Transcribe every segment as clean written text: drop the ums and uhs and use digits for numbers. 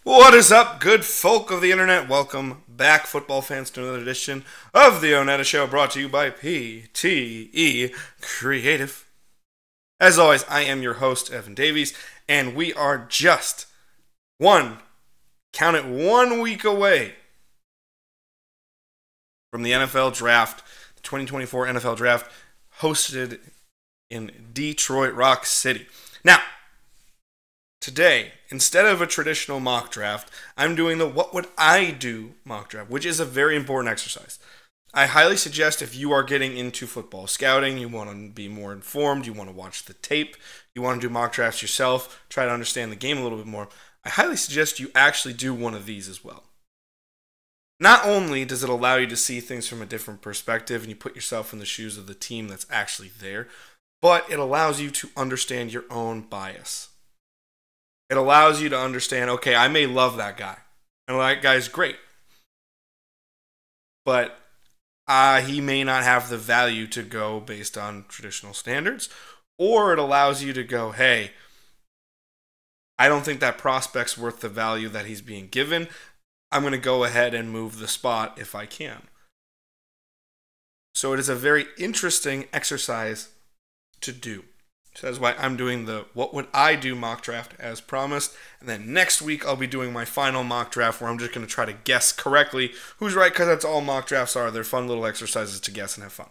What is up, good folk of the internet? Welcome back, football fans, to another edition of the ONETA Show, brought to you by P.T.E. Creative. As always, I am your host, Evan Davies, and we are just count it, 1 week away from the NFL Draft, the 2024 NFL Draft, hosted in Detroit Rock City. Now, today, instead of a traditional mock draft, I'm doing the What Would I Do mock draft, which is a very important exercise. I highly suggest if you are getting into football scouting, you want to be more informed, you want to watch the tape, you want to do mock drafts yourself, try to understand the game a little bit more, I highly suggest you actually do one of these as well. Not only does it allow you to see things from a different perspective and you put yourself in the shoes of the team that's actually there, but it allows you to understand your own bias. It allows you to understand, okay, I may love that guy, and that guy's great, but he may not have the value to go based on traditional standards, or it allows you to go, hey, I don't think that prospect's worth the value that he's being given. I'm going to go ahead and move the spot if I can. So it is a very interesting exercise to do. So that's why I'm doing the What Would I Do mock draft as promised. And then next week I'll be doing my final mock draft where I'm just going to try to guess correctly who's right, because that's all mock drafts are. They're fun little exercises to guess and have fun.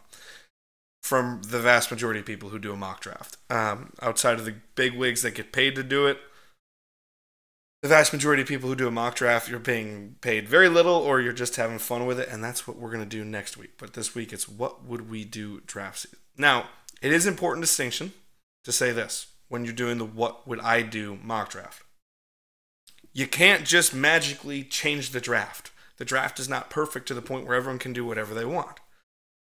From the vast majority of people who do a mock draft. Outside of the big wigs that get paid to do it, the vast majority of people who do a mock draft, you're being paid very little or you're just having fun with it, and that's what we're going to do next week. But this week it's What Would We Do draft season. Now, it is important distinction to say this when you're doing the What Would I Do mock draft. You can't just magically change the draft. The draft is not perfect to the point where everyone can do whatever they want.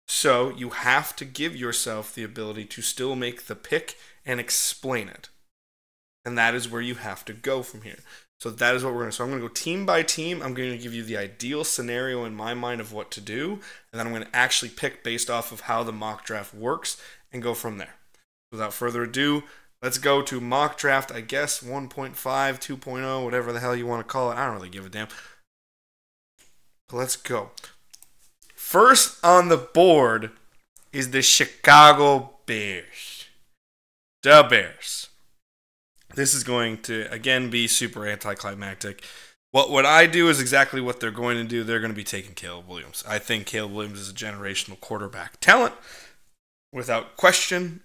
So you have to give yourself the ability to still make the pick and explain it. And that is where you have to go from here. So that is what we're going to do. So I'm going to go team by team. I'm going to give you the ideal scenario in my mind of what to do. And then I'm going to actually pick based off of how the mock draft works and go from there. Without further ado, let's go to mock draft, I guess, 1.5, 2.0, whatever the hell you want to call it. I don't really give a damn. But let's go. First on the board is the Chicago Bears. The Bears. This is going to, again, be super anticlimactic. What would I do is exactly what they're going to do. They're going to be taking Caleb Williams. I think Caleb Williams is a generational quarterback talent, without question.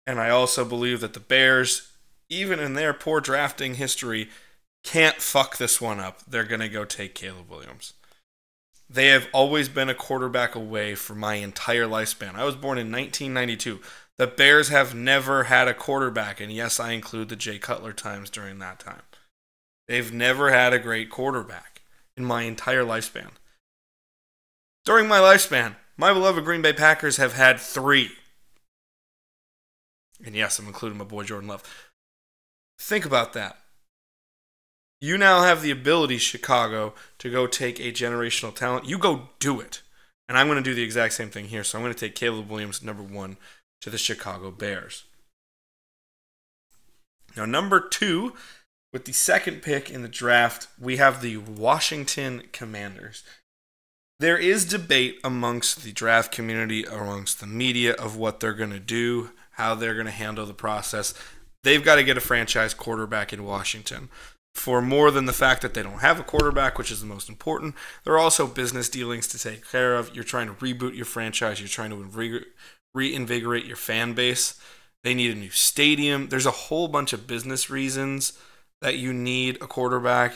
And I also believe that the Bears, even in their poor drafting history, can't fuck this one up. They're going to go take Caleb Williams. They have always been a quarterback away for my entire lifespan. I was born in 1992. The Bears have never had a quarterback, and yes, I include the Jay Cutler times during that time. They've never had a great quarterback in my entire lifespan. During my lifespan, my beloved Green Bay Packers have had 3. And yes, I'm including my boy Jordan Love. Think about that. You now have the ability, Chicago, to go take a generational talent. You go do it. And I'm going to do the exact same thing here. So I'm going to take Caleb Williams, number 1, to the Chicago Bears. Now, number 2, with the second pick in the draft, we have the Washington Commanders. There is debate amongst the draft community, amongst the media, of what they're going to do, how they're going to handle the process. They've got to get a franchise quarterback in Washington. For more than the fact that they don't have a quarterback, which is the most important, there are also business dealings to take care of. You're trying to reboot your franchise. You're trying to reinvigorate your fan base. They need a new stadium. There's a whole bunch of business reasons that you need a quarterback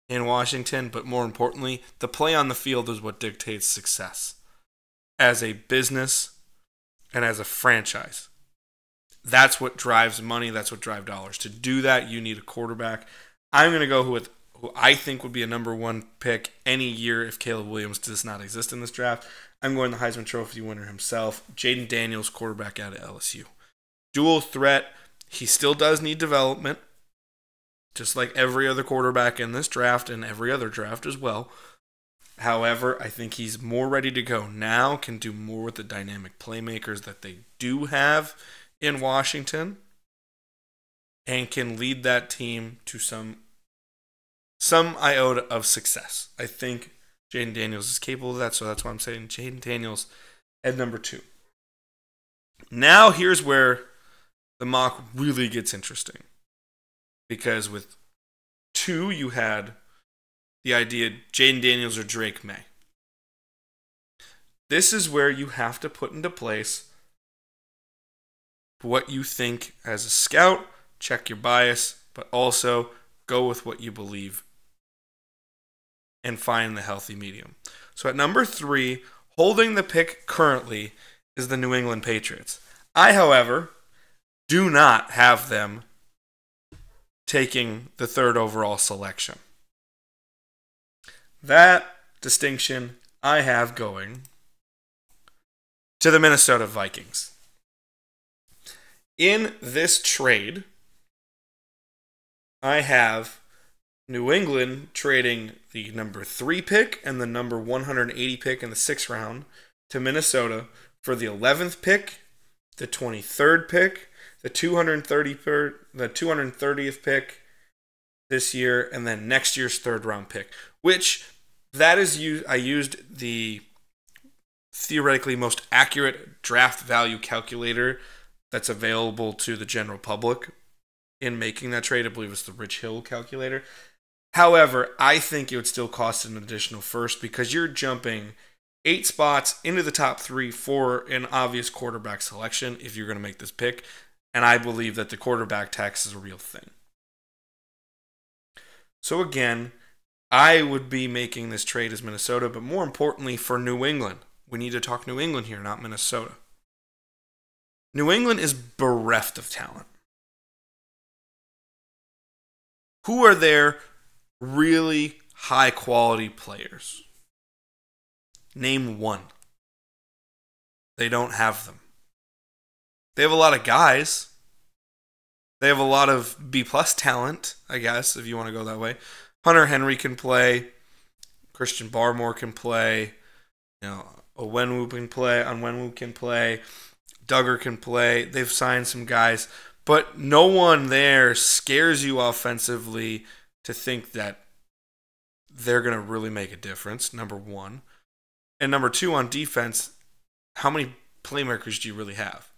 in Washington, but more importantly, the play on the field is what dictates success as a business and as a franchise. That's what drives money. That's what drives dollars. To do that, you need a quarterback. I'm going to go with who I think would be a number 1 pick any year if Caleb Williams does not exist in this draft. I'm going the Heisman Trophy winner himself, Jaden Daniels, quarterback out of LSU. Dual threat. He still does need development, just like every other quarterback in this draft and every other draft as well. However, I think he's more ready to go now, can do more with the dynamic playmakers that they do have in Washington, and can lead that team to some some iota of success. I think Jaden Daniels is capable of that, so that's why I'm saying Jaden Daniels at number 2. Now here's where the mock really gets interesting. Because with 2, you had the idea Jaden Daniels or Drake May. This is where you have to put into place what you think as a scout, check your bias, but also go with what you believe and find the healthy medium. So at number 3, holding the pick currently is the New England Patriots. I, however, do not have them taking the 3rd overall selection. That distinction I have going to the Minnesota Vikings. In this trade, I have New England trading the number 3 pick and the number 180 pick in the 6th round to Minnesota for the 11th pick, the 23rd pick, the 230th pick this year, and then next year's 3rd round pick. Which that is I used the theoretically most accurate draft value calculator that's available to the general public in making that trade. I believe it's the Rich Hill calculator. However, I think it would still cost an additional first because you're jumping 8 spots into the top 3 for an obvious quarterback selection if you're going to make this pick. And I believe that the quarterback tax is a real thing. So again, I would be making this trade as Minnesota, but more importantly for New England. We need to talk New England here, not Minnesota. New England is bereft of talent. Who are their really high-quality players? Name one. They don't have them. They have a lot of guys. They have a lot of B-plus talent, I guess, if you want to go that way. Hunter Henry can play. Christian Barmore can play. Onwenu can play. Duggar can play. They've signed some guys. But no one there scares you offensively to think that they're going to really make a difference, number 1. And number 2, on defense, how many playmakers do you really have?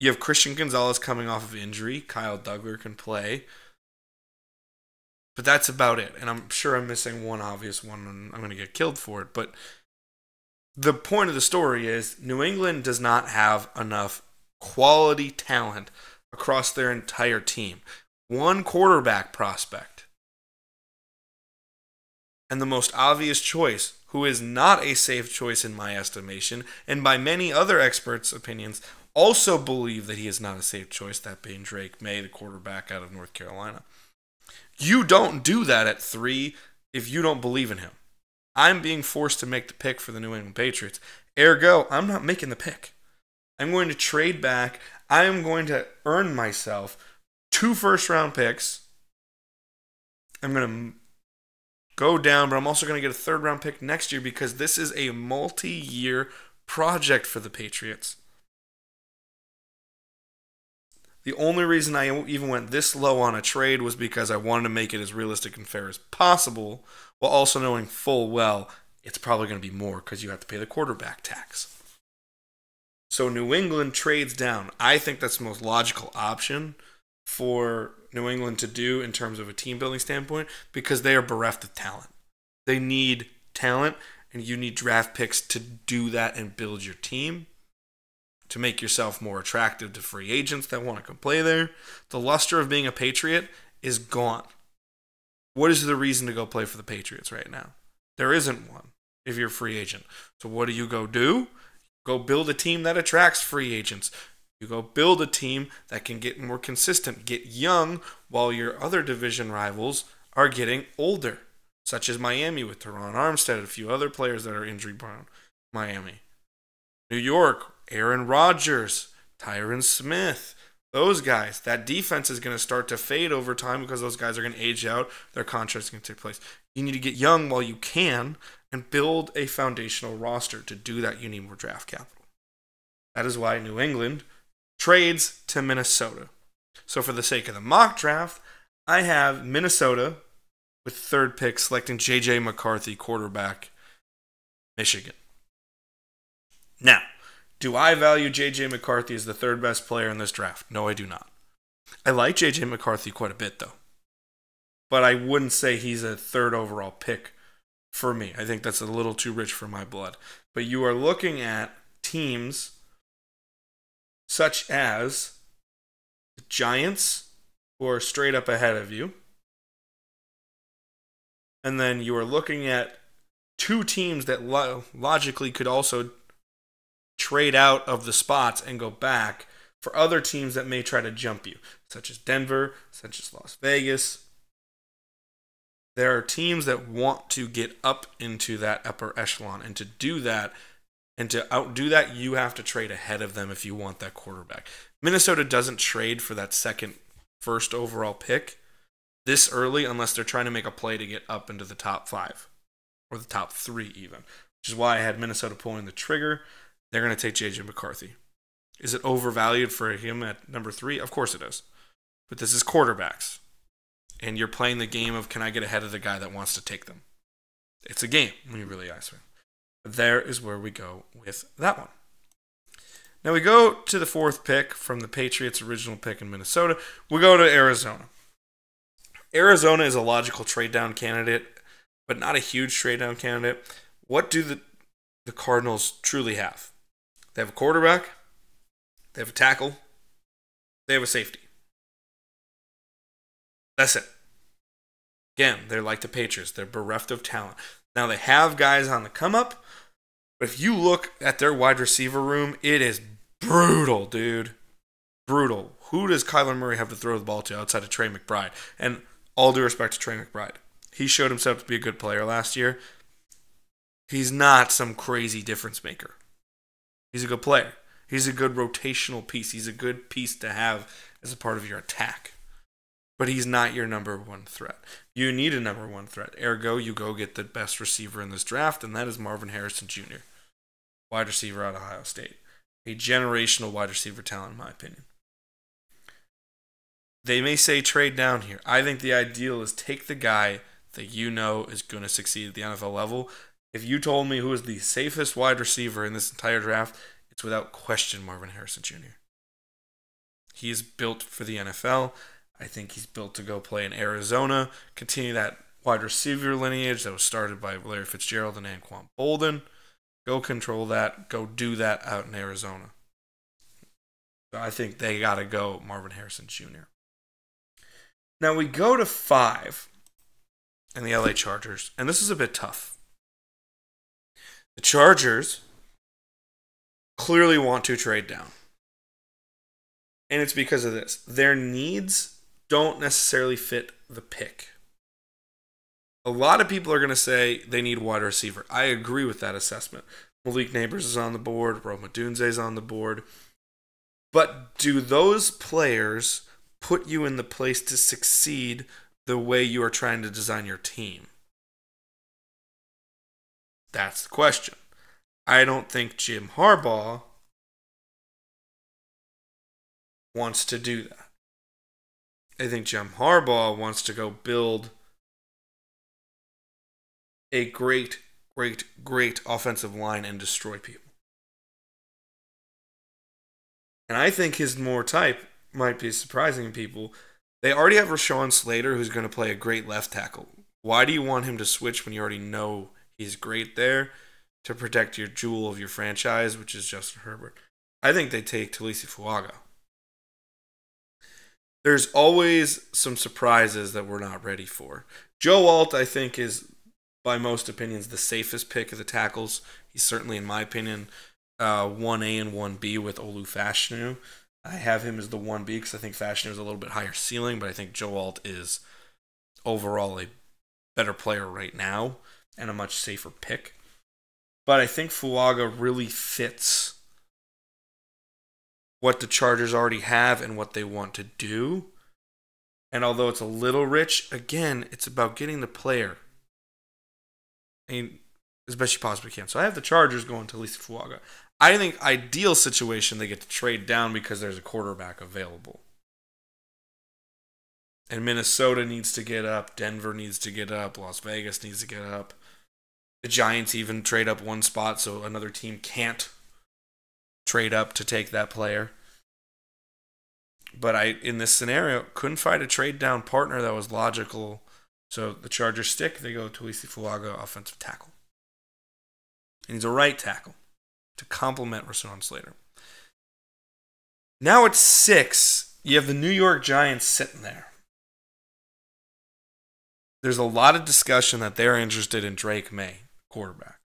You have Christian Gonzalez coming off of injury. Kyle Duggar can play. But that's about it. And I'm sure I'm missing one obvious one, and I'm going to get killed for it. But the point of the story is New England does not have enough quality talent across their entire team. One quarterback prospect. And the most obvious choice, who is not a safe choice in my estimation, and by many other experts' opinions, also believe that he is not a safe choice, that being Drake May, the quarterback out of North Carolina. You don't do that at 3 if you don't believe in him. I'm being forced to make the pick for the New England Patriots. Ergo, I'm not making the pick. I'm going to trade back. I am going to earn myself 2 first-round picks. I'm going to go down, but I'm also going to get a 3rd-round pick next year because this is a multi-year project for the Patriots. The only reason I even went this low on a trade was because I wanted to make it as realistic and fair as possible, while also knowing full well it's probably going to be more because you have to pay the quarterback tax. So New England trades down. I think that's the most logical option for New England to do in terms of a team building standpoint because they are bereft of talent. They need talent, and you need draft picks to do that and build your team, to make yourself more attractive to free agents that want to come play there. The luster of being a Patriot is gone. What is the reason to go play for the Patriots right now? There isn't one if you're a free agent. So what do? Go build a team that attracts free agents. You go build a team that can get more consistent, get young, while your other division rivals are getting older, such as Miami with Teron Armstead and a few other players that are injury-prone. Miami. New York, Aaron Rodgers, Tyron Smith, those guys. That defense is going to start to fade over time because those guys are going to age out. Their contracts are going to take place. You need to get young while you can and build a foundational roster. To do that, you need more draft capital. That is why New England trades to Minnesota. So for the sake of the mock draft, I have Minnesota with the third pick selecting J.J. McCarthy, quarterback, Michigan. Now, do I value J.J. McCarthy as the third best player in this draft? No, I do not. I like J.J. McCarthy quite a bit, though. But I wouldn't say he's a third overall pick for me. I think that's a little too rich for my blood. But you are looking at teams such as the Giants, who are straight up ahead of you. And then you are looking at two teams that logically could also trade out of the spots and go back for other teams that may try to jump you, such as Denver, such as Las Vegas. There are teams that want to get up into that upper echelon, and to do that, and to outdo that, you have to trade ahead of them if you want that quarterback. Minnesota doesn't trade for that first overall pick this early unless they're trying to make a play to get up into the top 5 or the top 3 even, which is why I had Minnesota pulling the trigger. They're going to take J.J. McCarthy. Is it overvalued for him at number 3? Of course it is. But this is quarterbacks. And you're playing the game of, can I get ahead of the guy that wants to take them? It's a game when you really ask me. But there is where we go with that one. Now we go to the 4th pick from the Patriots' original pick in Minnesota. We go to Arizona. Arizona is a logical trade-down candidate, but not a huge trade-down candidate. What do the Cardinals truly have? They have a quarterback. They have a tackle. They have a safety. That's it. Again, they're like the Patriots. They're bereft of talent. Now, they have guys on the come-up, but if you look at their wide receiver room, it is brutal, dude. Brutal. Who does Kyler Murray have to throw the ball to outside of Trey McBride? And all due respect to Trey McBride. He showed himself to be a good player last year. He's not some crazy difference maker. He's a good player. He's a good rotational piece. He's a good piece to have as a part of your attack. But he's not your number 1 threat. You need a number 1 threat. Ergo, you go get the best receiver in this draft, and that is Marvin Harrison Jr., wide receiver out of Ohio State. A generational wide receiver talent, in my opinion. They may say trade down here. I think the ideal is take the guy that you know is going to succeed at the NFL level. If you told me who is the safest wide receiver in this entire draft, it's without question Marvin Harrison Jr. He is built for the NFL. I think he's built to go play in Arizona, continue that wide receiver lineage that was started by Larry Fitzgerald and Anquan Bolden. Go control that. Go do that out in Arizona. So I think they got to go Marvin Harrison Jr. Now we go to 5 in the LA Chargers, and this is a bit tough. The Chargers clearly want to trade down. And it's because of this. Their needs don't necessarily fit the pick. A lot of people are going to say they need wide receiver. I agree with that assessment. Malik Neighbors is on the board. Rome Odunze is on the board. But do those players put you in the place to succeed the way you are trying to design your team? That's the question. I don't think Jim Harbaugh wants to do that. I think Jim Harbaugh wants to go build a great offensive line and destroy people. And I think his more type might be surprising to people. They already have Rashawn Slater, who's going to play a great left tackle. Why do you want him to switch when you already know he's great there to protect your jewel of your franchise, which is Justin Herbert? I think they take Talisi Fuaga. There's always some surprises that we're not ready for. Joe Alt, I think, is, by most opinions, the safest pick of the tackles. He's certainly, in my opinion, 1A and 1B with Olu Fashanu. I have him as the 1B because I think Fashanu is a little bit higher ceiling, but I think Joe Alt is overall a better player right now and a much safer pick. But I think Fuaga really fits what the Chargers already have and what they want to do. And although it's a little rich, again, it's about getting the player as best you possibly can. So I have the Chargers going to Talisi Fuaga. I think ideal situation, they get to trade down because there's a quarterback available. And Minnesota needs to get up. Denver needs to get up. Las Vegas needs to get up. The Giants even trade up one spot so another team can't trade up to take that player. But in this scenario, couldn't find a trade down partner that was logical. So the Chargers stick. They go to Talisi Fuaga, offensive tackle. And he's a right tackle to complement Rashawn Slater. Now at 6, you have the New York Giants sitting there. There's a lot of discussion that they're interested in Drake May, quarterback.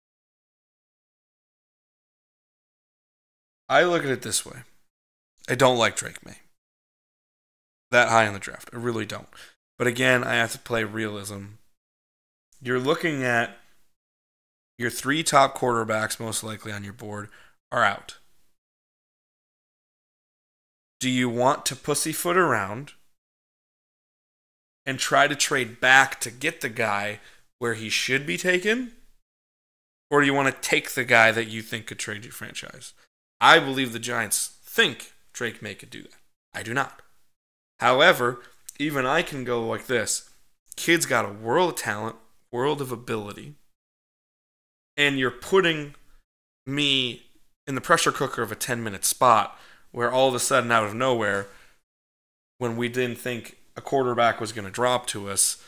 I look at it this way. I don't like Drake May that high in the draft. I really don't. But again, I have to play realism. You're looking at your 3 top quarterbacks, most likely on your board, are out. Do you want to pussyfoot around and try to trade back to get the guy where he should be taken? Or do you want to take the guy that you think could trade your franchise? I believe the Giants think Drake May could do that. I do not. However, even I can go like this. Kid's got a world of talent, world of ability, and you're putting me in the pressure cooker of a 10-minute spot where all of a sudden, out of nowhere, when we didn't think a quarterback was going to drop to us,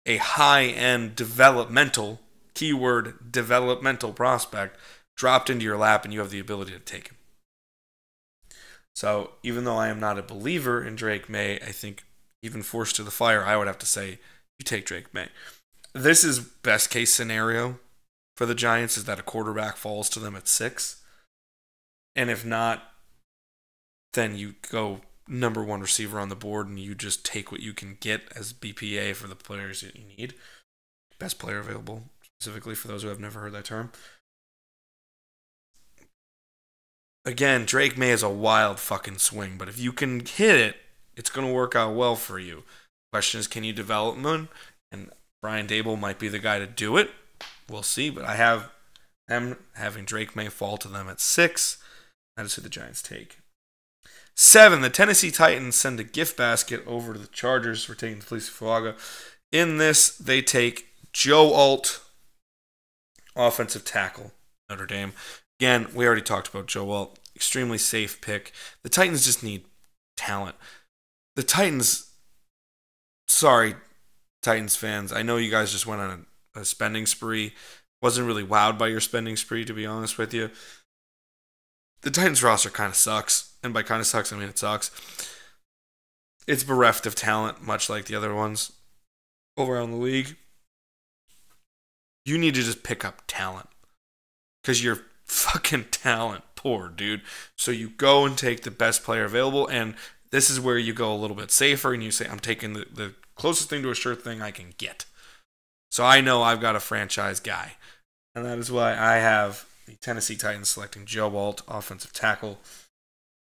a high-end developmental, keyword developmental prospect dropped into your lap and you have the ability to take him. So even though I am not a believer in Drake May, I think even forced to the fire, I would have to say you take Drake May. This is best case scenario for the Giants, is that a quarterback falls to them at 6. And if not, then you go number 1 receiver on the board and you just take what you can get as BPA for the players that you need. Best player available, specifically for those who have never heard that term. Again, Drake May is a wild fucking swing, but if you can hit it, it's going to work out well for you. Question is, can you develop him? And Brian Daboll might be the guy to do it. We'll see, but I have them having Drake May fall to them at 6. That is who the Giants take. 7, the Tennessee Titans send a gift basket over to the Chargers for taking Talisi Fuaga. In this, they take Joe Alt, offensive tackle, Notre Dame. Again, we already talked about Joe Alt. Extremely safe pick. The Titans just need talent. The Titans, sorry, Titans fans, I know you guys just went on a spending spree. Wasn't really wowed by your spending spree, to be honest with you. The Titans roster kind of sucks. And by kind of sucks, I mean it sucks. It's bereft of talent, much like the other ones over around the league. You need to just pick up talent. Because you're fucking talent poor, dude. So you go and take the best player available, and this is where you go a little bit safer, and you say, I'm taking the closest thing to a sure thing I can get. So I know I've got a franchise guy. And that is why I have the Tennessee Titans selecting Joe Alt, offensive tackle,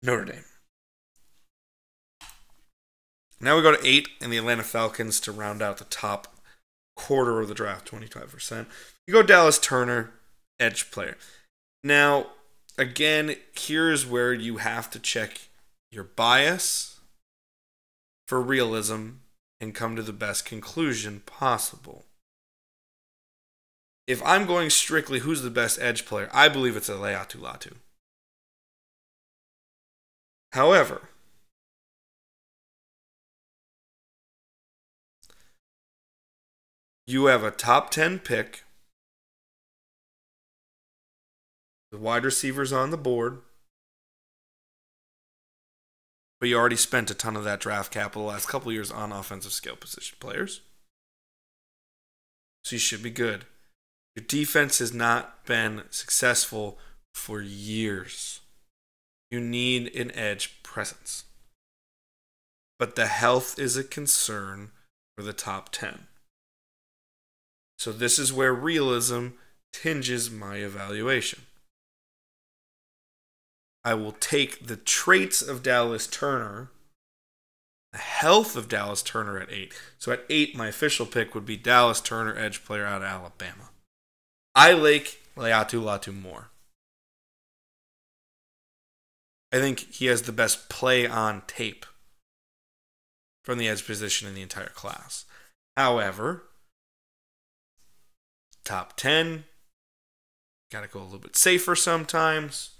Notre Dame. Now we go to 8 and the Atlanta Falcons to round out the top quarter of the draft, 25%. You go Dallas Turner, edge player. Now, again, here's where you have to check your bias for realism and come to the best conclusion possible. If I'm going strictly who's the best edge player, I believe it's Laiatu Latu. However, you have a top 10 pick, the wide receivers on the board, but you already spent a ton of that draft capital the last couple of years on offensive skill position players. So you should be good. Your defense has not been successful for years. You need an edge presence. But the health is a concern for the top 10. So this is where realism tinges my evaluation. I will take the traits of Dallas Turner, the health of Dallas Turner at 8. So at 8, my official pick would be Dallas Turner, edge player out of Alabama. I like Laiatu Latu more. I think he has the best play on tape. from the edge position in the entire class. However, top 10, got to go a little bit safer sometimes.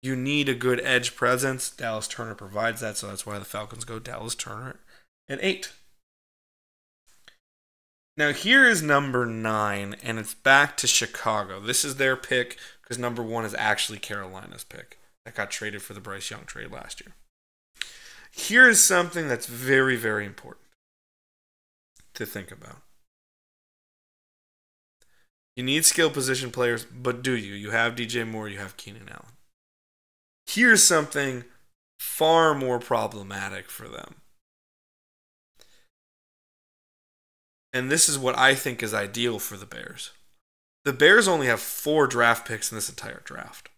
You need a good edge presence. Dallas Turner provides that, so that's why the Falcons go Dallas Turner at 8. Now here is number 9, and it's back to Chicago. This is their pick because number 1 is actually Carolina's pick that got traded for the Bryce Young trade last year. Here is something that's very, very important to think about. You need skill position players, but do you? You have DJ Moore, you have Keenan Allen. Here's something far more problematic for them. And this is what I think is ideal for the Bears. The Bears only have 4 draft picks in this entire draft.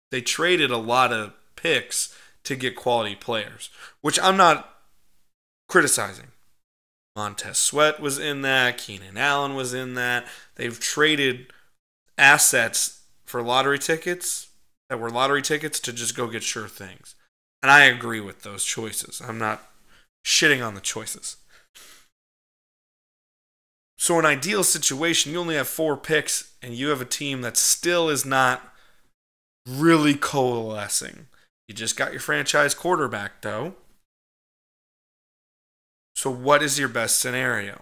They traded a lot of picks to get quality players, which I'm not criticizing. Montez Sweat was in that. Keenan Allen was in that. They've traded assets for lottery tickets that were lottery tickets to just go get sure things. And I agree with those choices. I'm not shitting on the choices. So an ideal situation, you only have 4 picks and you have a team that still is not really coalescing. You just got your franchise quarterback, though. So what is your best scenario?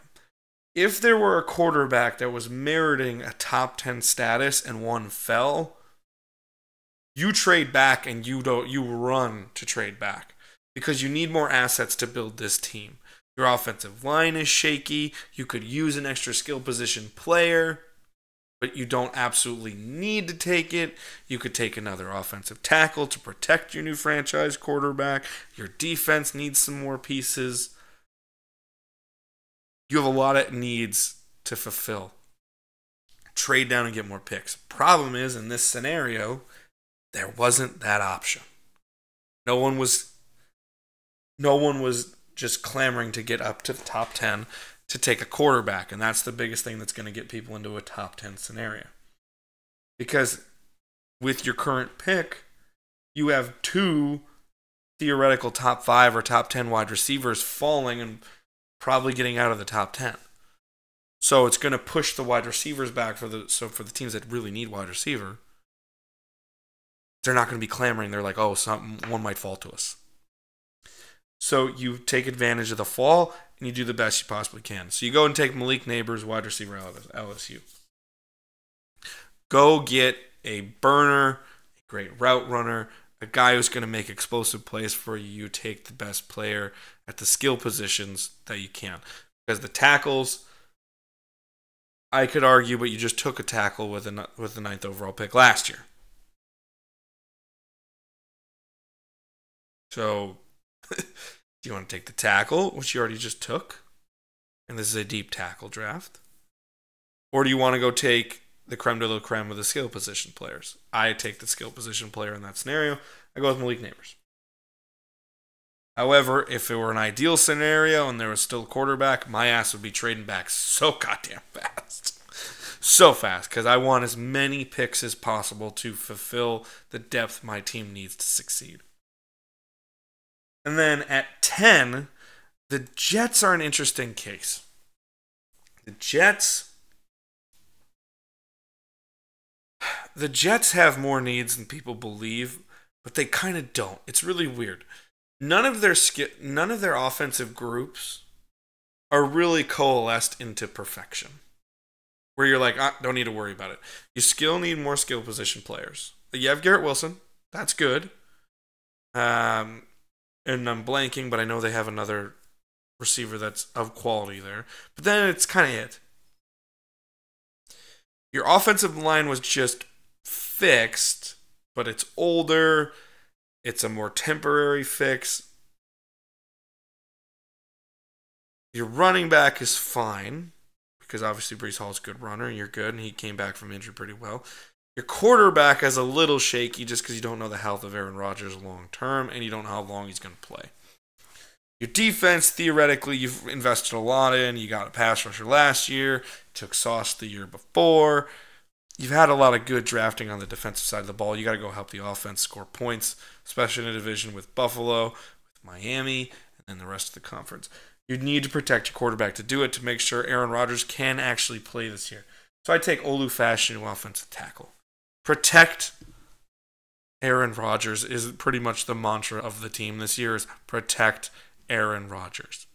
If there were a quarterback that was meriting a top 10 status and one fell, you trade back and you run to trade back because you need more assets to build this team. Your offensive line is shaky. You could use an extra skill position player, but you don't absolutely need to take it. You could take another offensive tackle to protect your new franchise quarterback. Your defense needs some more pieces. You have a lot of needs to fulfill. Trade down and get more picks. Problem is, in this scenario, there wasn't that option. No one was just clamoring to get up to the top 10 to take a quarterback, and that's the biggest thing that's going to get people into a top 10 scenario. Because with your current pick, you have 2 theoretical top 5 or top 10 wide receivers falling and probably getting out of the top 10. So it's going to push the wide receivers back for the teams that really need wide receiver. They're not going to be clamoring. They're like, oh, one might fall to us. So you take advantage of the fall and you do the best you possibly can. So you go and take Malik Neighbors, wide receiver out of LSU. Go get a burner, a great route runner, a guy who's going to make explosive plays for you. You take the best player at the skill positions that you can. Because the tackles, I could argue, but you just took a tackle with the 9th overall pick last year. So, do you want to take the tackle, which you already just took? And this is a deep tackle draft. Or do you want to go take the creme de la creme of the skill position players? I take the skill position player in that scenario. I go with Malik Neighbors. However, if it were an ideal scenario and there was still a quarterback, my ass would be trading back so goddamn fast. So fast, because I want as many picks as possible to fulfill the depth my team needs to succeed. And then at 10, the Jets are an interesting case. The Jets have more needs than people believe, but they kind of don't. It's really weird. None of their offensive groups are really coalesced into perfection. Where you're like, don't need to worry about it. You still need more skill position players. You have Garrett Wilson. That's good. And I'm blanking, but I know they have another receiver that's of quality there. But then it's kind of it. Your offensive line was just fixed, but it's older. It's a more temporary fix. Your running back is fine, because obviously Breece Hall's a good runner, and you're good, and he came back from injury pretty well. Your quarterback is a little shaky just because you don't know the health of Aaron Rodgers long term, and you don't know how long he's going to play. Your defense, theoretically, you've invested a lot in. You got a pass rusher last year, took Sauce the year before. You've had a lot of good drafting on the defensive side of the ball. You got to go help the offense score points, especially in a division with Buffalo, with Miami, and then the rest of the conference. You need to protect your quarterback to do it, to make sure Aaron Rodgers can actually play this year. So I take Olu Fashanu, offensive tackle. Protect Aaron Rodgers is pretty much the mantra of the team this year, is protect Aaron Rodgers.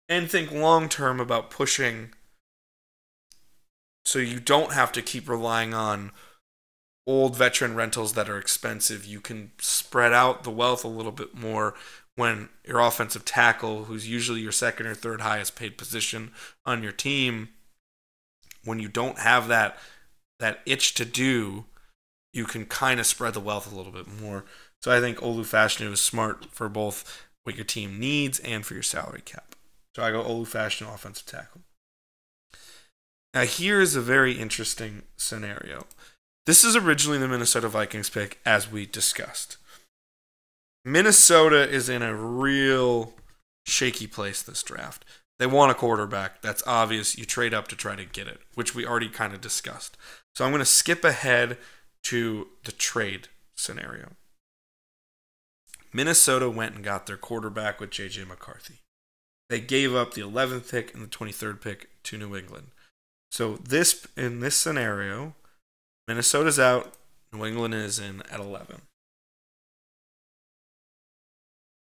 And think long term about pushing so you don't have to keep relying on old veteran rentals that are expensive. You can spread out the wealth a little bit more when your offensive tackle, who's usually your second or third highest paid position on your team, when you don't have that itch to do, you can kind of spread the wealth a little bit more. So I think Olu Fashanu is smart for both what your team needs and for your salary cap. So I go Olu Fashanu, offensive tackle. Now here's a very interesting scenario. This is originally the Minnesota Vikings pick, as we discussed. Minnesota is in a real shaky place this draft. They want a quarterback. That's obvious. You trade up to try to get it, which we already kind of discussed. So I'm going to skip ahead to the trade scenario. Minnesota went and got their quarterback with J.J. McCarthy. They gave up the 11th pick and the 23rd pick to New England. So in this scenario, Minnesota's out, New England is in at 11.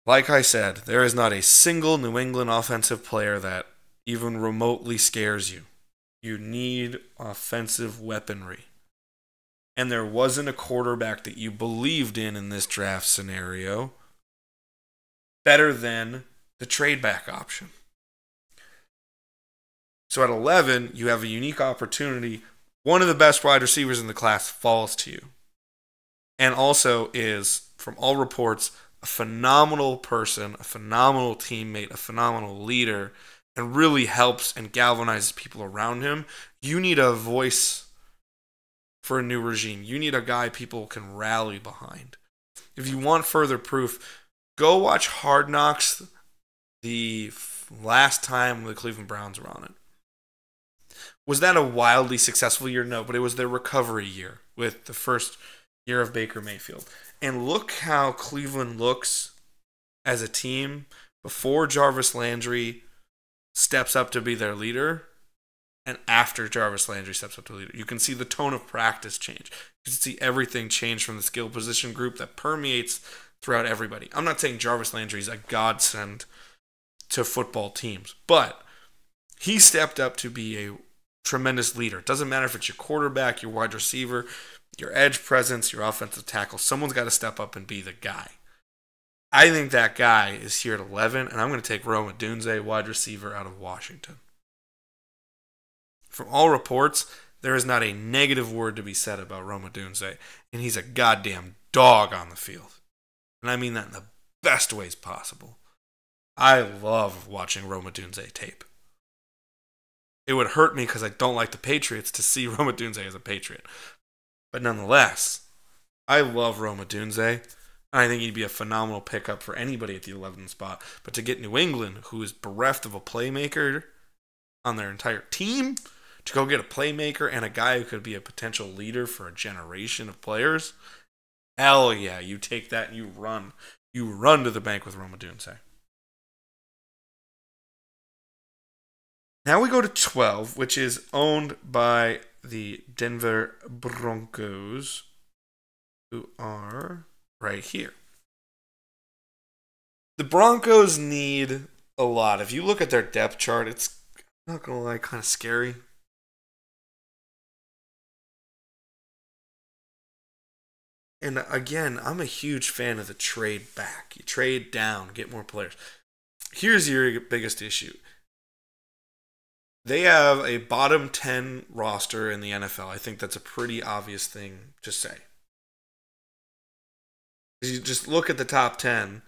Like I said, there is not a single New England offensive player that even remotely scares you. You need offensive weaponry. And there wasn't a quarterback that you believed in this draft scenario better than the trade back option. So at 11, you have a unique opportunity. One of the best wide receivers in the class falls to you. And also is, from all reports, a phenomenal person, a phenomenal teammate, a phenomenal leader, and really helps and galvanizes people around him. You need a voice for a new regime. You need a guy people can rally behind. If you want further proof, go watch Hard Knocks the last time the Cleveland Browns were on it. Was that a wildly successful year? No, but it was their recovery year with the first year of Baker Mayfield. And look how Cleveland looks as a team before Jarvis Landry steps up to be their leader and after Jarvis Landry steps up to leader. You can see the tone of practice change. You can see everything change from the skill position group that permeates throughout everybody. I'm not saying Jarvis Landry is a godsend to football teams, but he stepped up to be a tremendous leader. It doesn't matter if it's your quarterback, your wide receiver, your edge presence, your offensive tackle. Someone's got to step up and be the guy. I think that guy is here at 11, and I'm going to take Rome Odunze, wide receiver out of Washington. From all reports, there is not a negative word to be said about Rome Odunze, and he's a goddamn dog on the field. And I mean that in the best ways possible. I love watching Rome Odunze tape. It would hurt me because I don't like the Patriots to see Rome Odunze as a Patriot. But nonetheless, I love Rome Odunze. I think he'd be a phenomenal pickup for anybody at the 11th spot. But to get New England, who is bereft of a playmaker on their entire team, to go get a playmaker and a guy who could be a potential leader for a generation of players, hell yeah, you take that and you run. You run to the bank with Rome Odunze. Now we go to 12, which is owned by the Denver Broncos, who are right here. The Broncos need a lot. If you look at their depth chart, it's, I'm not going to lie, kind of scary. And again, I'm a huge fan of the trade back. You trade down, get more players. Here's your biggest issue. They have a bottom 10 roster in the NFL. I think that's a pretty obvious thing to say. You just look at the top 10.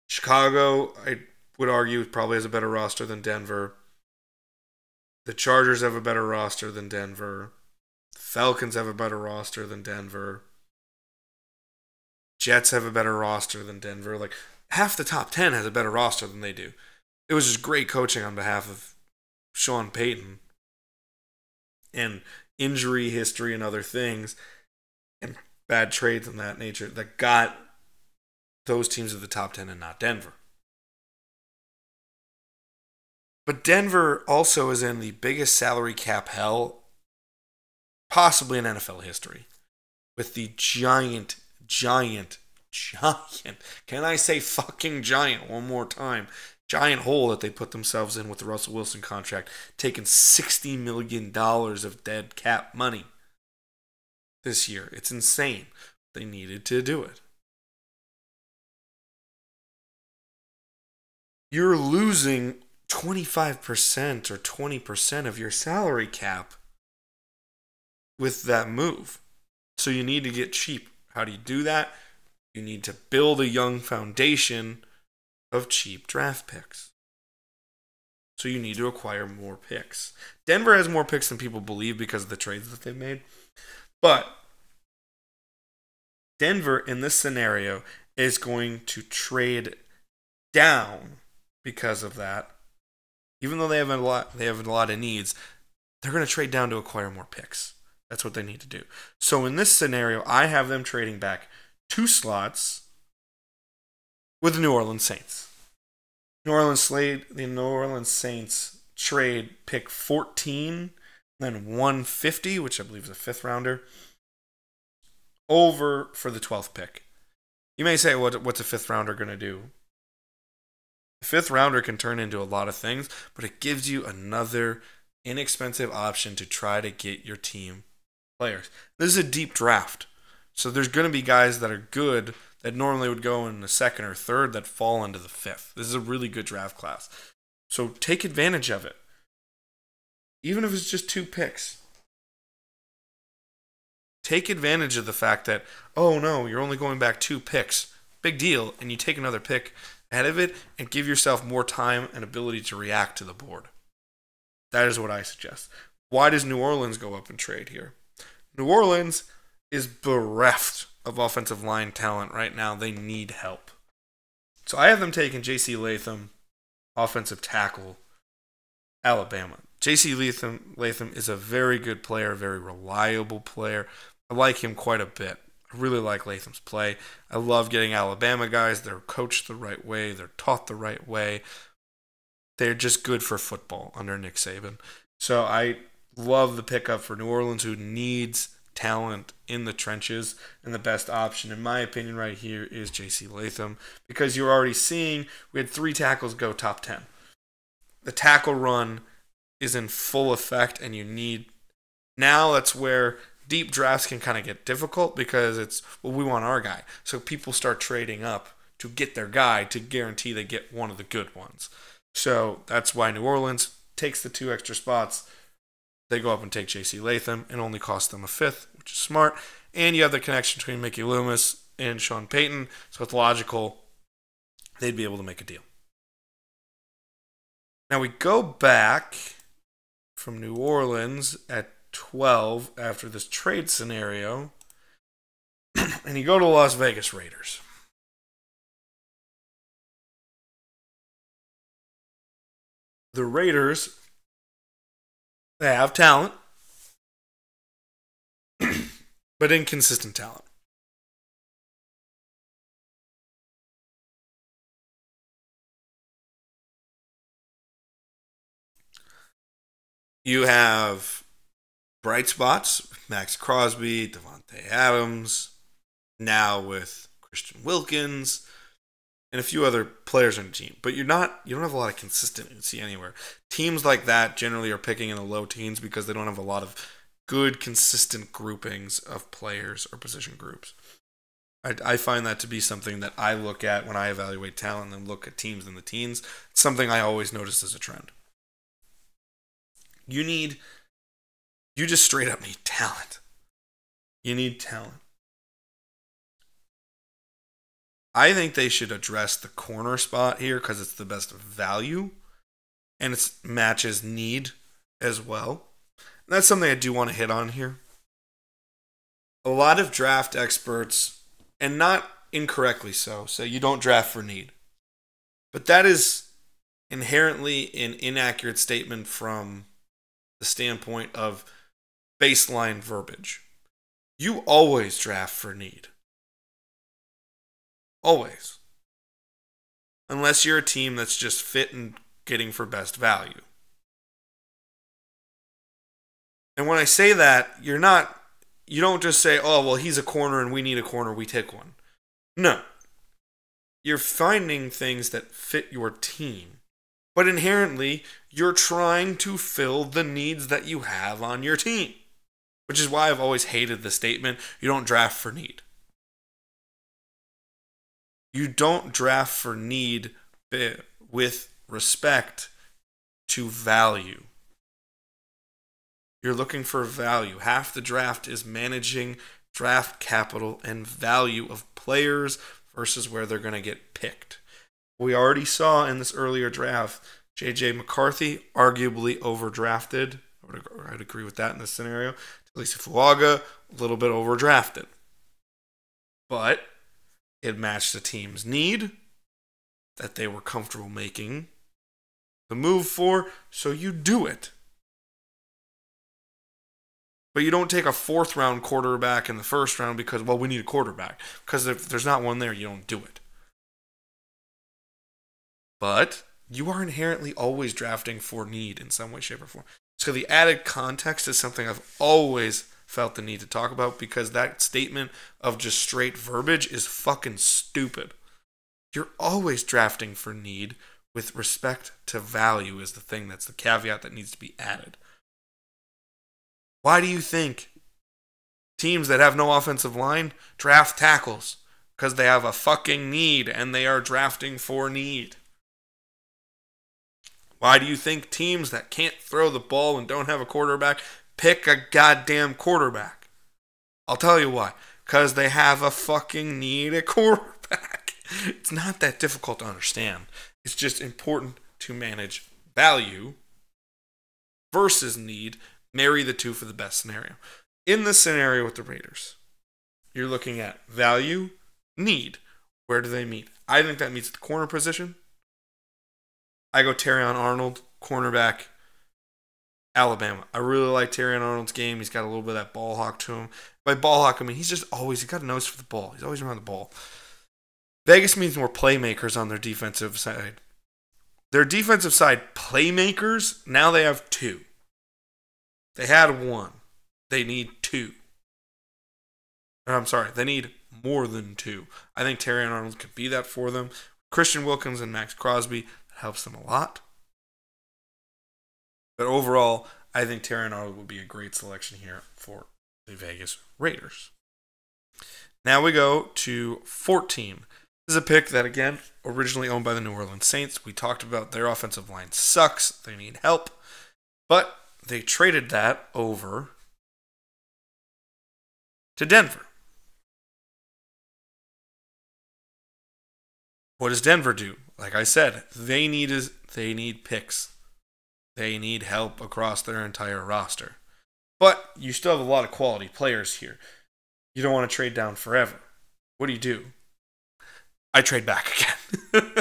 Chicago, I would argue, probably has a better roster than Denver. The Chargers have a better roster than Denver. The Falcons have a better roster than Denver. Jets have a better roster than Denver. Like, half the top 10 has a better roster than they do. It was just great coaching on behalf of Sean Payton and injury history and other things bad trades of that nature that got those teams at the top 10 and not Denver. But Denver also is in the biggest salary cap hell possibly in NFL history with the giant, can I say fucking giant one more time? Giant hole that they put themselves in with the Russell Wilson contract, taking $60 million of dead cap money this year. It's insane. They needed to do it. You're losing 25% or 20% of your salary cap with that move. So you need to get cheap. How do you do that? You need to build a young foundation of cheap draft picks. So you need to acquire more picks. Denver has more picks than people believe because of the trades that they've made. But Denver, in this scenario, is going to trade down because of that. Even though they have a lot of needs, they're going to trade down to acquire more picks. That's what they need to do. So in this scenario, I have them trading back 2 slots with the New Orleans Saints. The New Orleans Saints trade pick 14, then 150, which I believe is a 5th rounder, over for the 12th pick. You may say, what's a 5th rounder going to do? The 5th rounder can turn into a lot of things, but it gives you another inexpensive option to try to get your team players. This is a deep draft. So there's going to be guys that are good that normally would go in the 2nd or 3rd that fall into the 5th. This is a really good draft class. So take advantage of it. Even if it's just 2 picks. Take advantage of the fact that, oh no, you're only going back 2 picks. Big deal. And you take another pick ahead of it and give yourself more time and ability to react to the board. That is what I suggest. Why does New Orleans go up and trade here? New Orleans is bereft of offensive line talent right now. They need help. So I have them taking J.C. Latham, offensive tackle, Alabama. J.C. Latham is a very good player, a very reliable player. I like him quite a bit. I really like Latham's play. I love getting Alabama guys. They're coached the right way. They're taught the right way. They're just good for football under Nick Saban. So I love the pickup for New Orleans, who needs talent in the trenches, and the best option, in my opinion, right here is J.C. Latham, because you're already seeing we had 3 tackles go top 10. The tackle run is in full effect, and you need now. That's where deep drafts can kind of get difficult because it's, well, we want our guy, so people start trading up to get their guy to guarantee they get one of the good ones. So that's why New Orleans takes the 2 extra spots. They go up and take J.C. Latham and only cost them a 5th, which is smart. And you have the connection between Mickey Loomis and Sean Payton, so it's logical they'd be able to make a deal. Now we go back from New Orleans at 12 after this trade scenario, and you go to the Las Vegas Raiders. The Raiders, they have talent, but inconsistent talent. You have bright spots with Max Crosby, Devontae Adams, now with Christian Wilkins, and a few other players on the team. But you don't have a lot of consistency anywhere. Teams like that generally are picking in the low teens because they don't have a lot of good, consistent groupings of players or position groups. I find that to be something that I look at when I evaluate talent and look at teams in the teens. It's something I always notice as a trend. You just straight up need talent. You need talent. I think they should address the corner spot here because it's the best value and it matches need as well. And that's something I do want to hit on here. A lot of draft experts, and not incorrectly so, say you don't draft for need. But that is inherently an inaccurate statement from the standpoint of baseline verbiage. You always draft for need. Always. Unless you're a team that's just fit and getting for best value. And when I say that, you don't just say, oh, well, he's a corner and we need a corner, we take one. No. You're finding things that fit your team. But inherently, you're trying to fill the needs that you have on your team. Which is why I've always hated the statement, you don't draft for need. You don't draft for need with respect to value. You're looking for value. Half the draft is managing draft capital and value of players versus where they're going to get picked. We already saw in this earlier draft, J.J. McCarthy, arguably overdrafted. I'd agree with that in this scenario. Talisa Fuaga, a little bit overdrafted. But it matched the team's need that they were comfortable making the move for, so you do it. But you don't take a fourth-round quarterback in the first round because, well, we need a quarterback. Because if there's not one there, you don't do it. But you are inherently always drafting for need in some way, shape, or form. So the added context is something I've always felt the need to talk about because that statement of just straight verbiage is fucking stupid. You're always drafting for need with respect to value is the thing that's the caveat that needs to be added. Why do you think teams that have no offensive line draft tackles? Because they have a fucking need and they are drafting for need. Why do you think teams that can't throw the ball and don't have a quarterback pick a goddamn quarterback? I'll tell you why. Because they have a fucking need at quarterback. It's not that difficult to understand. It's just important to manage value versus need. Marry the two for the best scenario. In this scenario with the Raiders, you're looking at value, need. Where do they meet? I think that meets at the corner position. I go Terrion Arnold, cornerback, Alabama. I really like Terrion Arnold's game. He's got a little bit of that ball hawk to him. By ball hawk, I mean he's got a nose for the ball. He's always around the ball. Vegas means more playmakers on their defensive side. Their defensive side playmakers, now they have two. They had one. They need two. They need more than two. I think Terrion Arnold could be that for them. Christian Wilkins and Max Crosby, that helps them a lot. But overall, I think Terrion Arnold would be a great selection here for the Vegas Raiders. Now we go to 14. This is a pick that, again, originally owned by the New Orleans Saints. We talked about their offensive line sucks. They need help. But they traded that over to Denver. What does Denver do? Like I said, they need picks. They need help across their entire roster. But you still have a lot of quality players here. You don't want to trade down forever. What do? I trade back again.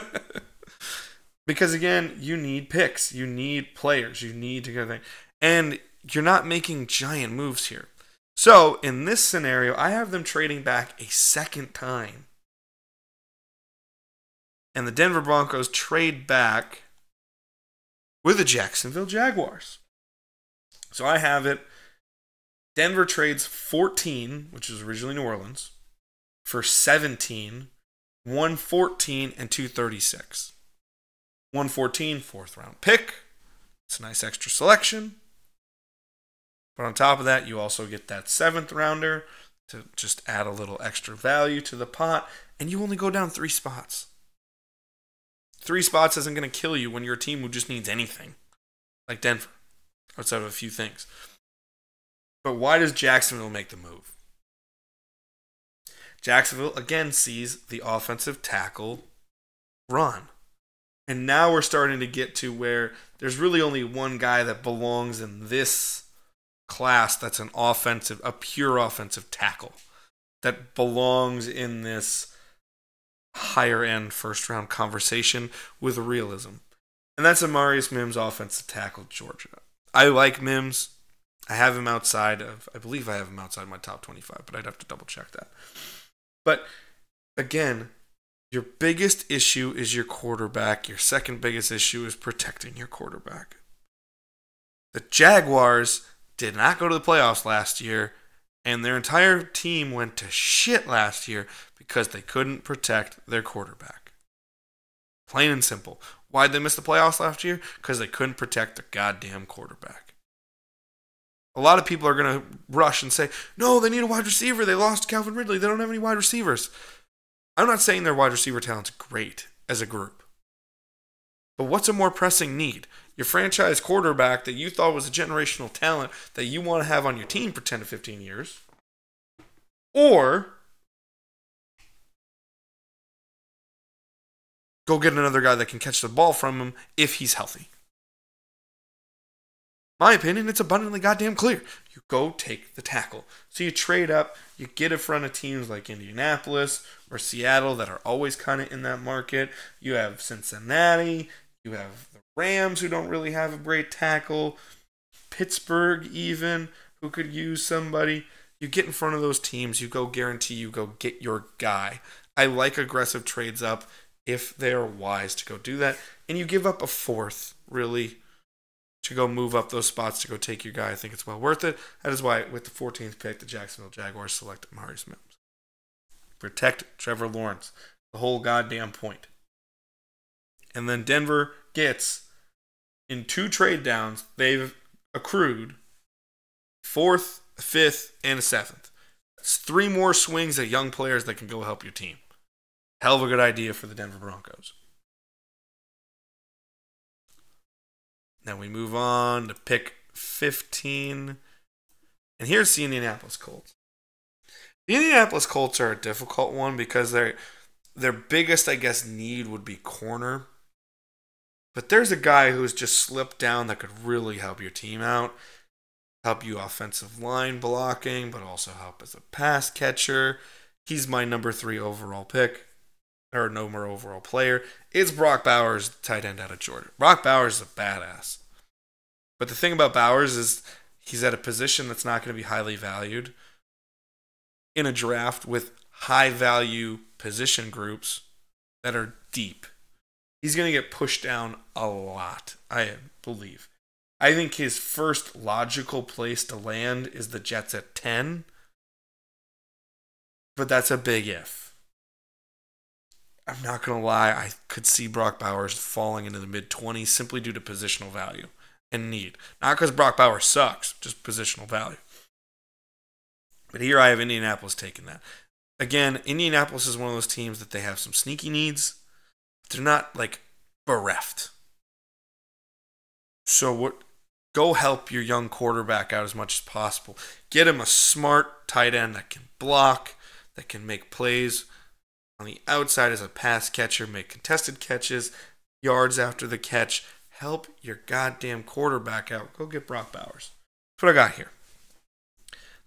Because again, you need picks. You need players. You need to go there. And you're not making giant moves here. So, in this scenario, I have them trading back a second time. And the Denver Broncos trade back with the Jacksonville Jaguars. So I have it. Denver trades 14, which is originally New Orleans, for 17, 114, and 236. 114, fourth round pick. It's a nice extra selection. But on top of that, you also get that seventh rounder to just add a little extra value to the pot. And you only go down 3 spots. 3 spots isn't going to kill you when you're a team who just needs anything. Like Denver. Outside of a few things. But why does Jacksonville make the move? Jacksonville, again, sees the offensive tackle run. And now we're starting to get to where there's really only one guy that belongs in this class that's a pure offensive tackle that belongs in this higher end first round conversation with realism. And that's Amarius Mims, offensive tackle, Georgia. I like Mims. I believe I have him outside my top 25, but I'd have to double check that. But again, Your biggest issue is your quarterback. Your second biggest issue is protecting your quarterback. The Jaguars did not go to the playoffs last year, and their entire team went to shit last year because they couldn't protect their quarterback. Plain and simple. Why'd they miss the playoffs last year? Because they couldn't protect their goddamn quarterback. A lot of people are going to rush and say, no, they need a wide receiver. They lost Calvin Ridley. They don't have any wide receivers. I'm not saying their wide receiver talent's great as a group. But what's a more pressing need? Your franchise quarterback that you thought was a generational talent that you want to have on your team for 10 to 15 years? Or go get another guy that can catch the ball from him if he's healthy. My opinion, it's abundantly goddamn clear. You go take the tackle. So you trade up, you get in front of teams like Indianapolis or Seattle that are always kind of in that market. You have Cincinnati, you have the Rams who don't really have a great tackle, Pittsburgh even, who could use somebody. You get in front of those teams, you go guarantee you go get your guy. I like aggressive trades up if they are wise to go do that. And you give up a fourth, really, to go move up those spots to go take your guy. I think it's well worth it. That is why with the 14th pick, the Jacksonville Jaguars selected Amari Smith. Protect Trevor Lawrence. The whole goddamn point. And then Denver gets, in 2 trade downs, they've accrued 4th, a 5th, and a 7th. That's 3 more swings at young players that can go help your team. Hell of a good idea for the Denver Broncos. Now we move on to pick 15. And here's the Indianapolis Colts. The Indianapolis Colts are a difficult one because their biggest, I guess, need would be corner. But there's a guy who's just slipped down that could really help your team out. Help you offensive line blocking, but also help as a pass catcher. He's my number 3 overall pick. Or number overall player. It's Brock Bowers, tight end out of Georgia. Brock Bowers is a badass. But the thing about Bowers is he's at a position that's not going to be highly valued in a draft with high value position groups that are deep. He's going to get pushed down a lot, I believe. I think his first logical place to land is the Jets at 10. But that's a big if. I'm not going to lie, I could see Brock Bowers falling into the mid-20s simply due to positional value and need. Not because Brock Bowers sucks, just positional value. But here I have Indianapolis taking that. Again, Indianapolis is one of those teams that they have some sneaky needs. But they're not, like, bereft. So go help your young quarterback out as much as possible. Get him a smart tight end that can block, that can make plays on the outside as a pass catcher, make contested catches, yards after the catch. Help your goddamn quarterback out. Go get Brock Bowers. That's what I got here.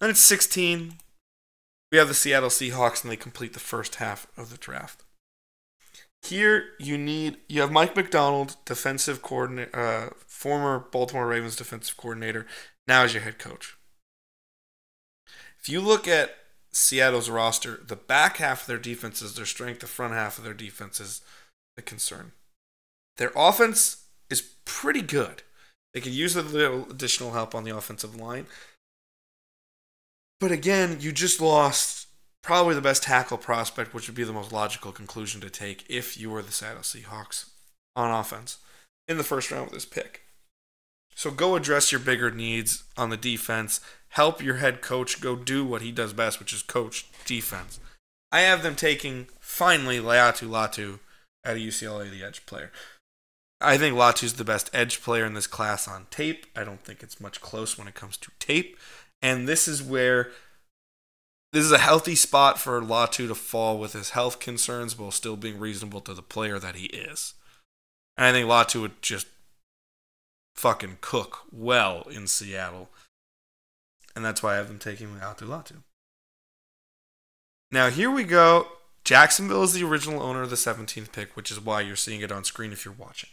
Then it's 16. We have the Seattle Seahawks, and they complete the first half of the draft. Here you have Mike McDonald, defensive coordinator, former Baltimore Ravens defensive coordinator, now as your head coach. If you look at Seattle's roster, the back half of their defense is their strength, the front half of their defense is the concern. Their offense is pretty good. They could use a little additional help on the offensive line. But again, you just lost probably the best tackle prospect, which would be the most logical conclusion to take if you were the Seattle Seahawks on offense in the first round with this pick. So go address your bigger needs on the defense. Help your head coach go do what he does best, which is coach defense. I have them taking, finally, Laiatu Latu out of UCLA, the edge player. I think Latu's the best edge player in this class on tape. I don't think it's much close when it comes to tape. And this is a healthy spot for Latu to fall with his health concerns while still being reasonable to the player that he is. And I think Latu would just fucking cook well in Seattle. And that's why I have them taking Latu. Now here we go. Jacksonville is the original owner of the 17th pick, which is why you're seeing it on screen if you're watching.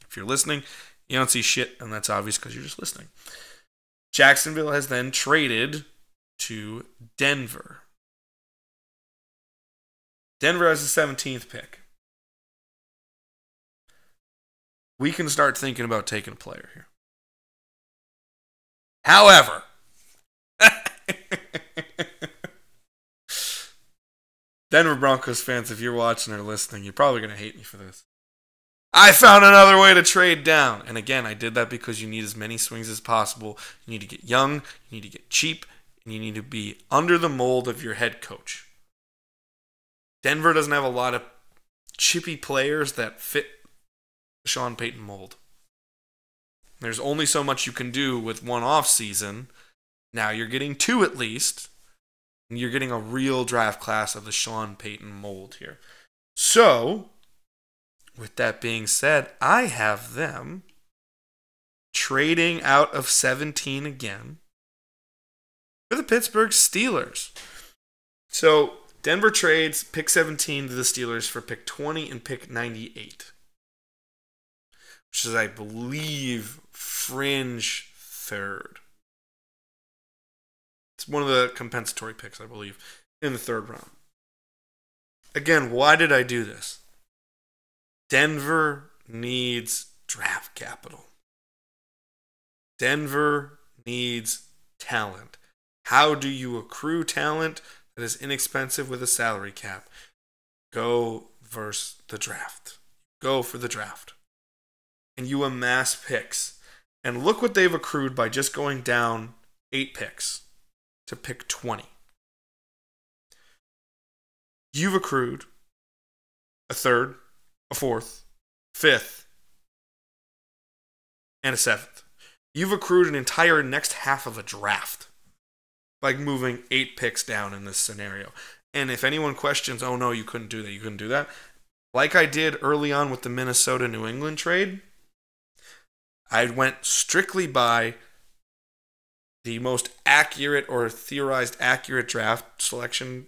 If you're listening, you don't see shit, and that's obvious because you're just listening. Jacksonville has then traded to Denver. Denver has the 17th pick. We can start thinking about taking a player here. However, Denver Broncos fans, if you're watching or listening, you're probably going to hate me for this. I found another way to trade down. And again, I did that because you need as many swings as possible. You need to get young, you need to get cheap, and you need to be under the mold of your head coach. Denver doesn't have a lot of chippy players that fit the Sean Payton mold. There's only so much you can do with one off season. Now you're getting two at least. And you're getting a real draft class of the Sean Payton mold here. So, with that being said, I have them trading out of 17 again for the Pittsburgh Steelers. So, Denver trades pick 17 to the Steelers for pick 20 and pick 98. Which is, I believe, fringe third. It's one of the compensatory picks, I believe, in the third round. Again, why did I do this? Denver needs draft capital. Denver needs talent. How do you accrue talent that is inexpensive with a salary cap? Go versus the draft. Go for the draft. And you amass picks. And look what they've accrued by just going down 8 picks to pick 20. You've accrued a third, a fourth, fifth, and a seventh. You've accrued an entire next half of a draft by moving 8 picks down in this scenario. And if anyone questions, oh no, you couldn't do that, you couldn't do that. Like I did early on with the Minnesota-New England trade, I went strictly by the most accurate or theorized accurate draft selection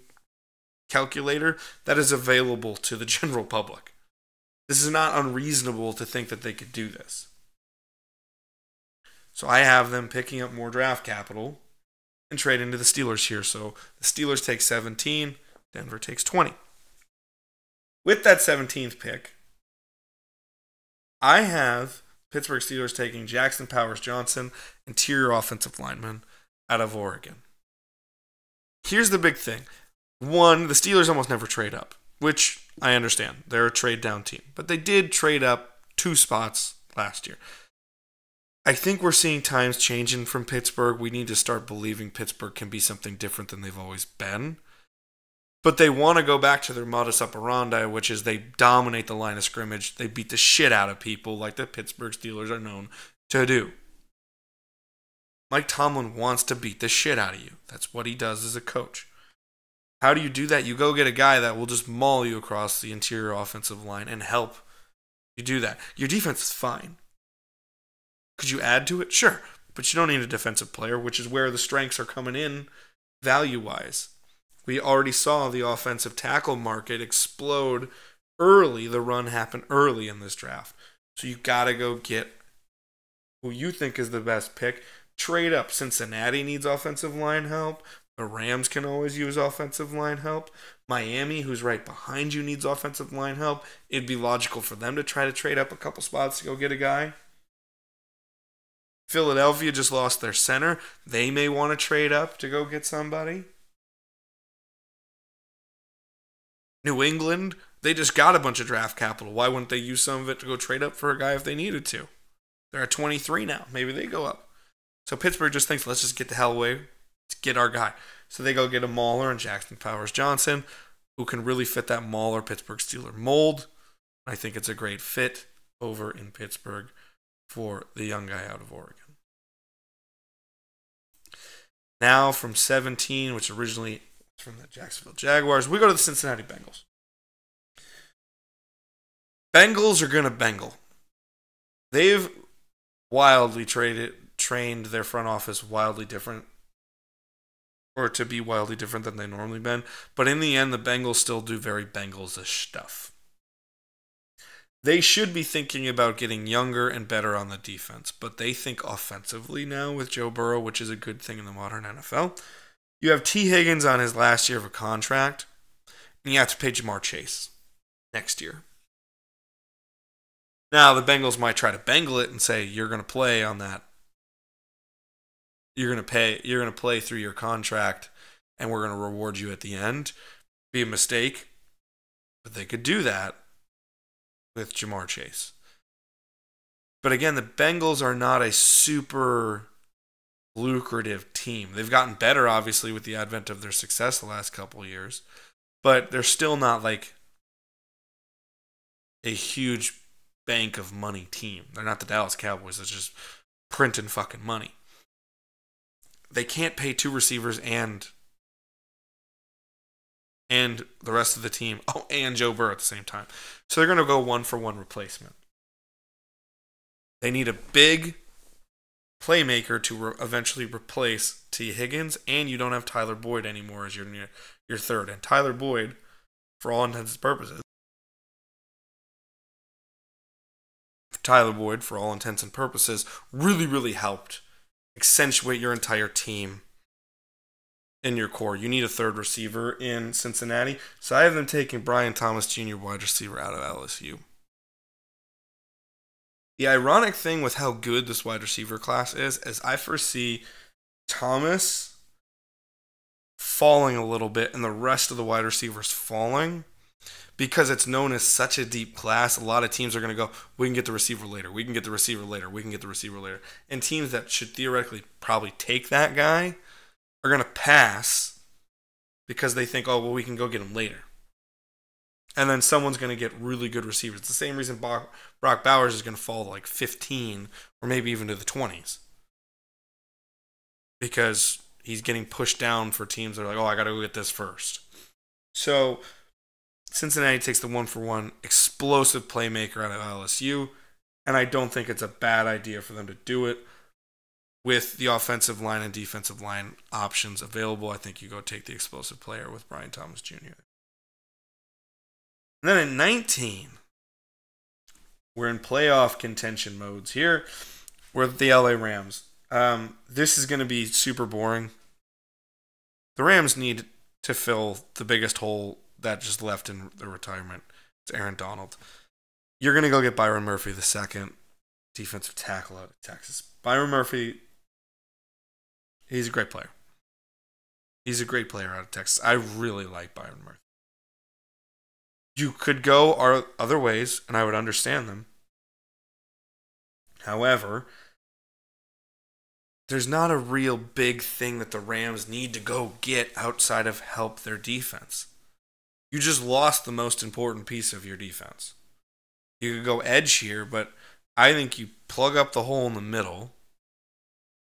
calculator that is available to the general public. This is not unreasonable to think that they could do this. So I have them picking up more draft capital and trading to the Steelers here. So the Steelers take 17, Denver takes 20. With that 17th pick, I have Pittsburgh Steelers taking Jackson Powers-Johnson, interior offensive lineman out of Oregon. Here's the big thing. One, the Steelers almost never trade up, which I understand. They're a trade down team. But they did trade up 2 spots last year. I think we're seeing times changing from Pittsburgh. We need to start believing Pittsburgh can be something different than they've always been. But they want to go back to their modus operandi, which is they dominate the line of scrimmage. They beat the shit out of people like the Pittsburgh Steelers are known to do. Mike Tomlin wants to beat the shit out of you. That's what he does as a coach. How do you do that? You go get a guy that will just maul you across the interior offensive line and help you do that. Your defense is fine. Could you add to it? Sure. But you don't need a defensive player, which is where the strengths are coming in value-wise. We already saw the offensive tackle market explode early. The run happened early in this draft. So you got to go get who you think is the best pick. Trade up. Cincinnati needs offensive line help. The Rams can always use offensive line help. Miami, who's right behind you, needs offensive line help. It'd be logical for them to try to trade up a couple spots to go get a guy. Philadelphia just lost their center. They may want to trade up to go get somebody. New England, they just got a bunch of draft capital. Why wouldn't they use some of it to go trade up for a guy if they needed to? They're at 23 now. Maybe they go up. So Pittsburgh just thinks, let's just get the hell away. Let's get our guy. So they go get a mauler and Jackson Powers-Johnson, who can really fit that mauler Pittsburgh Steeler mold. I think it's a great fit over in Pittsburgh for the young guy out of Oregon. Now from 17, which originally from the Jacksonville Jaguars, we go to the Cincinnati Bengals. Bengals are going to Bengal. They've wildly trained their front office wildly different, or to be wildly different than they normally been. But in the end, the Bengals still do very Bengals-ish stuff. They should be thinking about getting younger and better on the defense, but they think offensively now with Joe Burrow, which is a good thing in the modern NFL. You have T. Higgins on his last year of a contract, And you have to pay Jamar Chase next year. Now, the Bengals might try to bangle it and say, you're going to play on that. You're going to play through your contract, and we're going to reward you at the end. Be a mistake. But they could do that with Jamar Chase. But again, the Bengals are not a super lucrative team. They've gotten better, obviously, with the advent of their success the last couple of years. But they're still not like a huge bank of money team. They're not the Dallas Cowboys that's just printing fucking money. They can't pay 2 receivers and the rest of the team. Oh, and Joe Burrow at the same time. So they're going to go 1-for-1 replacement. They need a big playmaker to eventually replace T. Higgins, and you don't have Tyler Boyd anymore as your third. And Tyler Boyd, for all intents and purposes, really, really helped accentuate your entire team in your core. You need a third receiver in Cincinnati. So I have them taking Brian Thomas Jr., wide receiver, out of LSU. The ironic thing with how good this wide receiver class is I foresee Thomas falling a little bit and the rest of the wide receivers falling because it's known as such a deep class. A lot of teams are going to go, we can get the receiver later. We can get the receiver later. We can get the receiver later. And teams that should theoretically probably take that guy are going to pass because they think, oh, well, we can go get him later. And then someone's going to get really good receivers. It's the same reason Brock Bowers is going to fall to like 15 or maybe even to the 20s. Because he's getting pushed down for teams that are like, oh, I got to go get this first. So Cincinnati takes the 1-for-1 explosive playmaker out of LSU. And I don't think it's a bad idea for them to do it. With the offensive line and defensive line options available, I think you go take the explosive player with Brian Thomas Jr. And then at 19, we're in playoff contention modes here. We're the LA Rams. This is going to be super boring. The Rams need to fill the biggest hole that just left in their retirement. It's Aaron Donald. You're going to go get Byron Murphy, the second defensive tackle out of Texas. Byron Murphy, he's a great player. He's a great player out of Texas. I really like Byron Murphy. You could go other ways, and I would understand them. However, there's not a real big thing that the Rams need to go get outside of help their defense. You just lost the most important piece of your defense. You could go edge here, but I think you plug up the hole in the middle,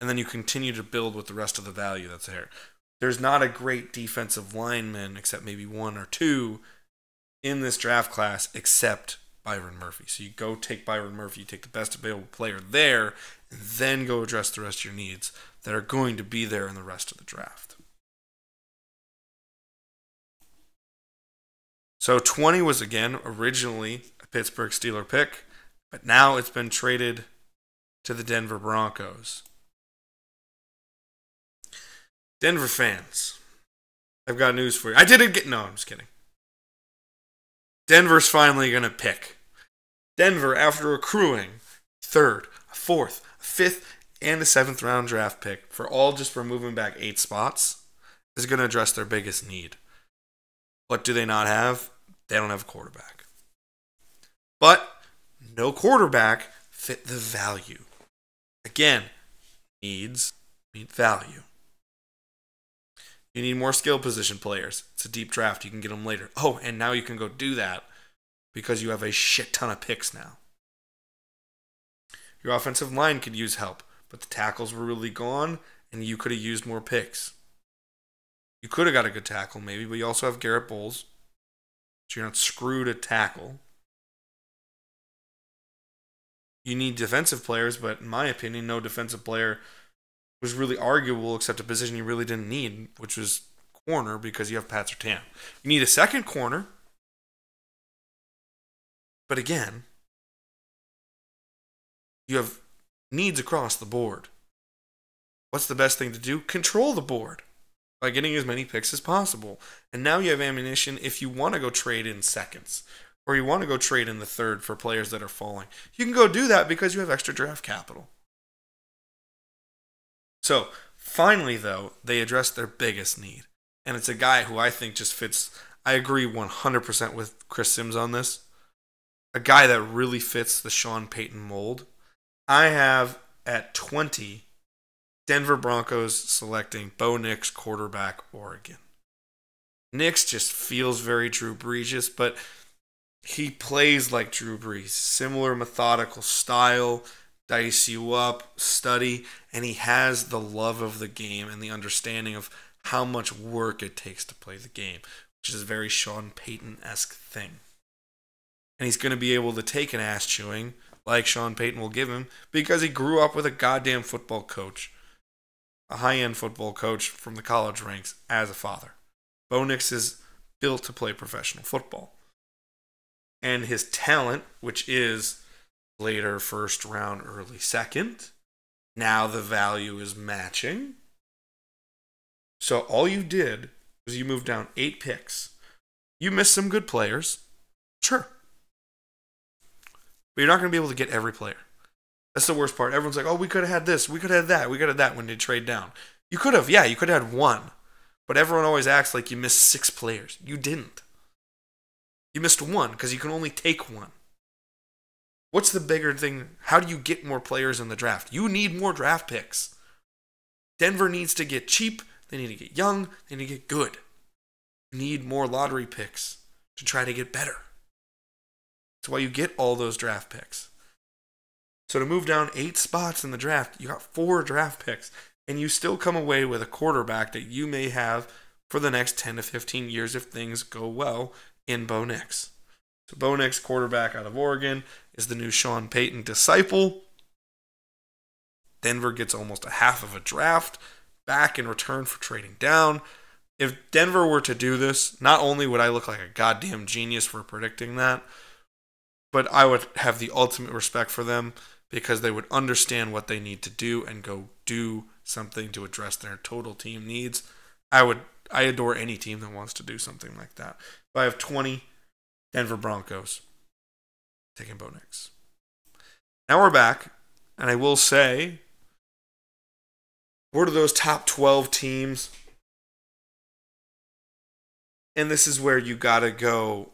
and then you continue to build with the rest of the value that's there. There's not a great defensive lineman, except maybe 1 or 2, in this draft class except Byron Murphy. So you go take Byron Murphy, you take the best available player there, and then go address the rest of your needs that are going to be there in the rest of the draft. So 20 was, again, originally a Pittsburgh Steeler pick, but now it's been traded to the Denver Broncos. Denver fans, I've got news for you. I'm just kidding. Denver's finally going to pick. Denver, after accruing 3rd, 4th, 5th, and a 7th round draft pick for moving back 8 spots, is going to address their biggest need. What do they not have? They don't have a quarterback. But no quarterback fit the value. Again, needs meet value. You need more skill position players. It's a deep draft. You can get them later. Oh, and now you can go do that because you have a shit ton of picks now. Your offensive line could use help, but the tackles were really gone, and you could have used more picks. You could have got a good tackle maybe, but you also have Garrett Bowles, so you're not screwed at tackle. You need defensive players, but in my opinion, no defensive player was really arguable except a position you really didn't need, which was corner, because you have Pat Surtain. You need a second corner, but again, you have needs across the board. What's the best thing to do? Control the board. by getting as many picks as possible. And now you have ammunition if you want to go trade in seconds, or you want to go trade in the third for players that are falling. You can go do that because you have extra draft capital. So, finally, though, they addressed their biggest need. And it's a guy who I think just fits. I agree 100% with Chris Sims on this. A guy that really fits the Sean Payton mold. I have at 20, Denver Broncos selecting Bo Nix, quarterback, Oregon. Nix just feels very Drew Brees, but he plays like Drew Brees. Similar methodical style, dice you up, study, and he has the love of the game and the understanding of how much work it takes to play the game, which is a very Sean Payton-esque thing. And he's going to be able to take an ass chewing like Sean Payton will give him because he grew up with a goddamn football coach, a high-end football coach from the college ranks as a father. Bo Nix is built to play professional football. And his talent, which is later first round, early second, now the value is matching. So all you did was you moved down 8 picks. You missed some good players. Sure. But you're not going to be able to get every player. That's the worst part. Everyone's like, oh, we could have had this, we could have had that, we could have that when they trade down. You could have, yeah, you could have had one. But everyone always acts like you missed 6 players. You didn't. You missed one because you can only take one. What's the bigger thing? How do you get more players in the draft? You need more draft picks. Denver needs to get cheap. They need to get young. They need to get good. You need more lottery picks to try to get better. That's why you get all those draft picks. So to move down 8 spots in the draft, you got 4 draft picks. And you still come away with a quarterback that you may have for the next 10 to 15 years if things go well in Bo Nix. So Bo Nix, quarterback out of Oregon, is the new Sean Payton disciple. Denver gets almost a half of a draft back in return for trading down. If Denver were to do this, not only would I look like a goddamn genius for predicting that, but I would have the ultimate respect for them because they would understand what they need to do and go do something to address their total team needs. I adore any team that wants to do something like that. If I have 20 Denver Broncos taking Bo Nix. Now we're back, and I will say, what are those top 12 teams? And this is where you gotta go.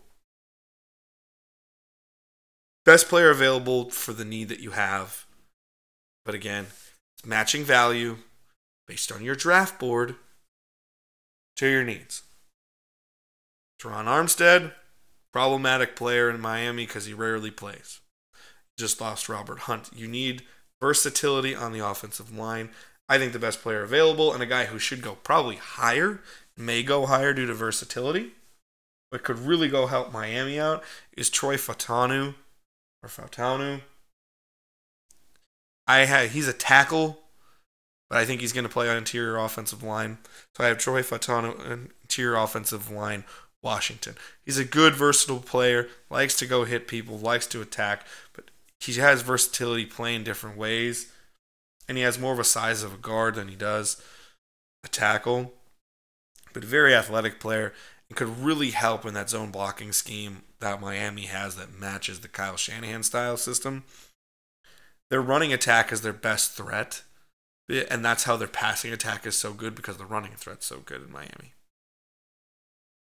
Best player available for the need that you have. But again, it's matching value based on your draft board to your needs. Teron Armstead, problematic player in Miami because he rarely plays. Just lost Robert Hunt. You need versatility on the offensive line. I think the best player available and a guy who should go probably higher, may go higher due to versatility, but could really go help Miami out is Troy Fautanu. He's a tackle, but I think he's going to play on interior offensive line. So I have Troy Fautanu, interior offensive line, Washington. He's a good, versatile player, likes to go hit people, likes to attack, but he has versatility playing different ways, and he has more of a size of a guard than he does a tackle. But a very athletic player and could really help in that zone blocking scheme that Miami has that matches the Kyle Shanahan style system. Their running attack is their best threat, and that's how their passing attack is so good because the running threat's so good in Miami.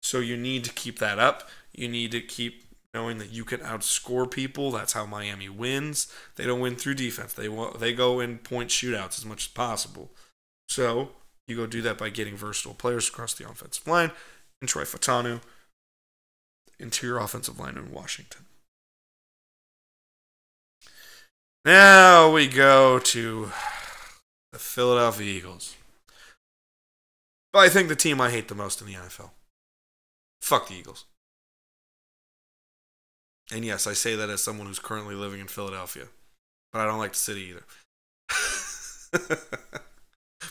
So you need to keep that up. You need to keep knowing that you can outscore people. That's how Miami wins. They don't win through defense. They go in point shootouts as much as possible. So you go do that by getting versatile players across the offensive line. And Troy Fautanu, interior offensive line in Washington. Now we go to the Philadelphia Eagles. But I think the team I hate the most in the NFL. Fuck the Eagles. And yes, I say that as someone who's currently living in Philadelphia. But I don't like the city either.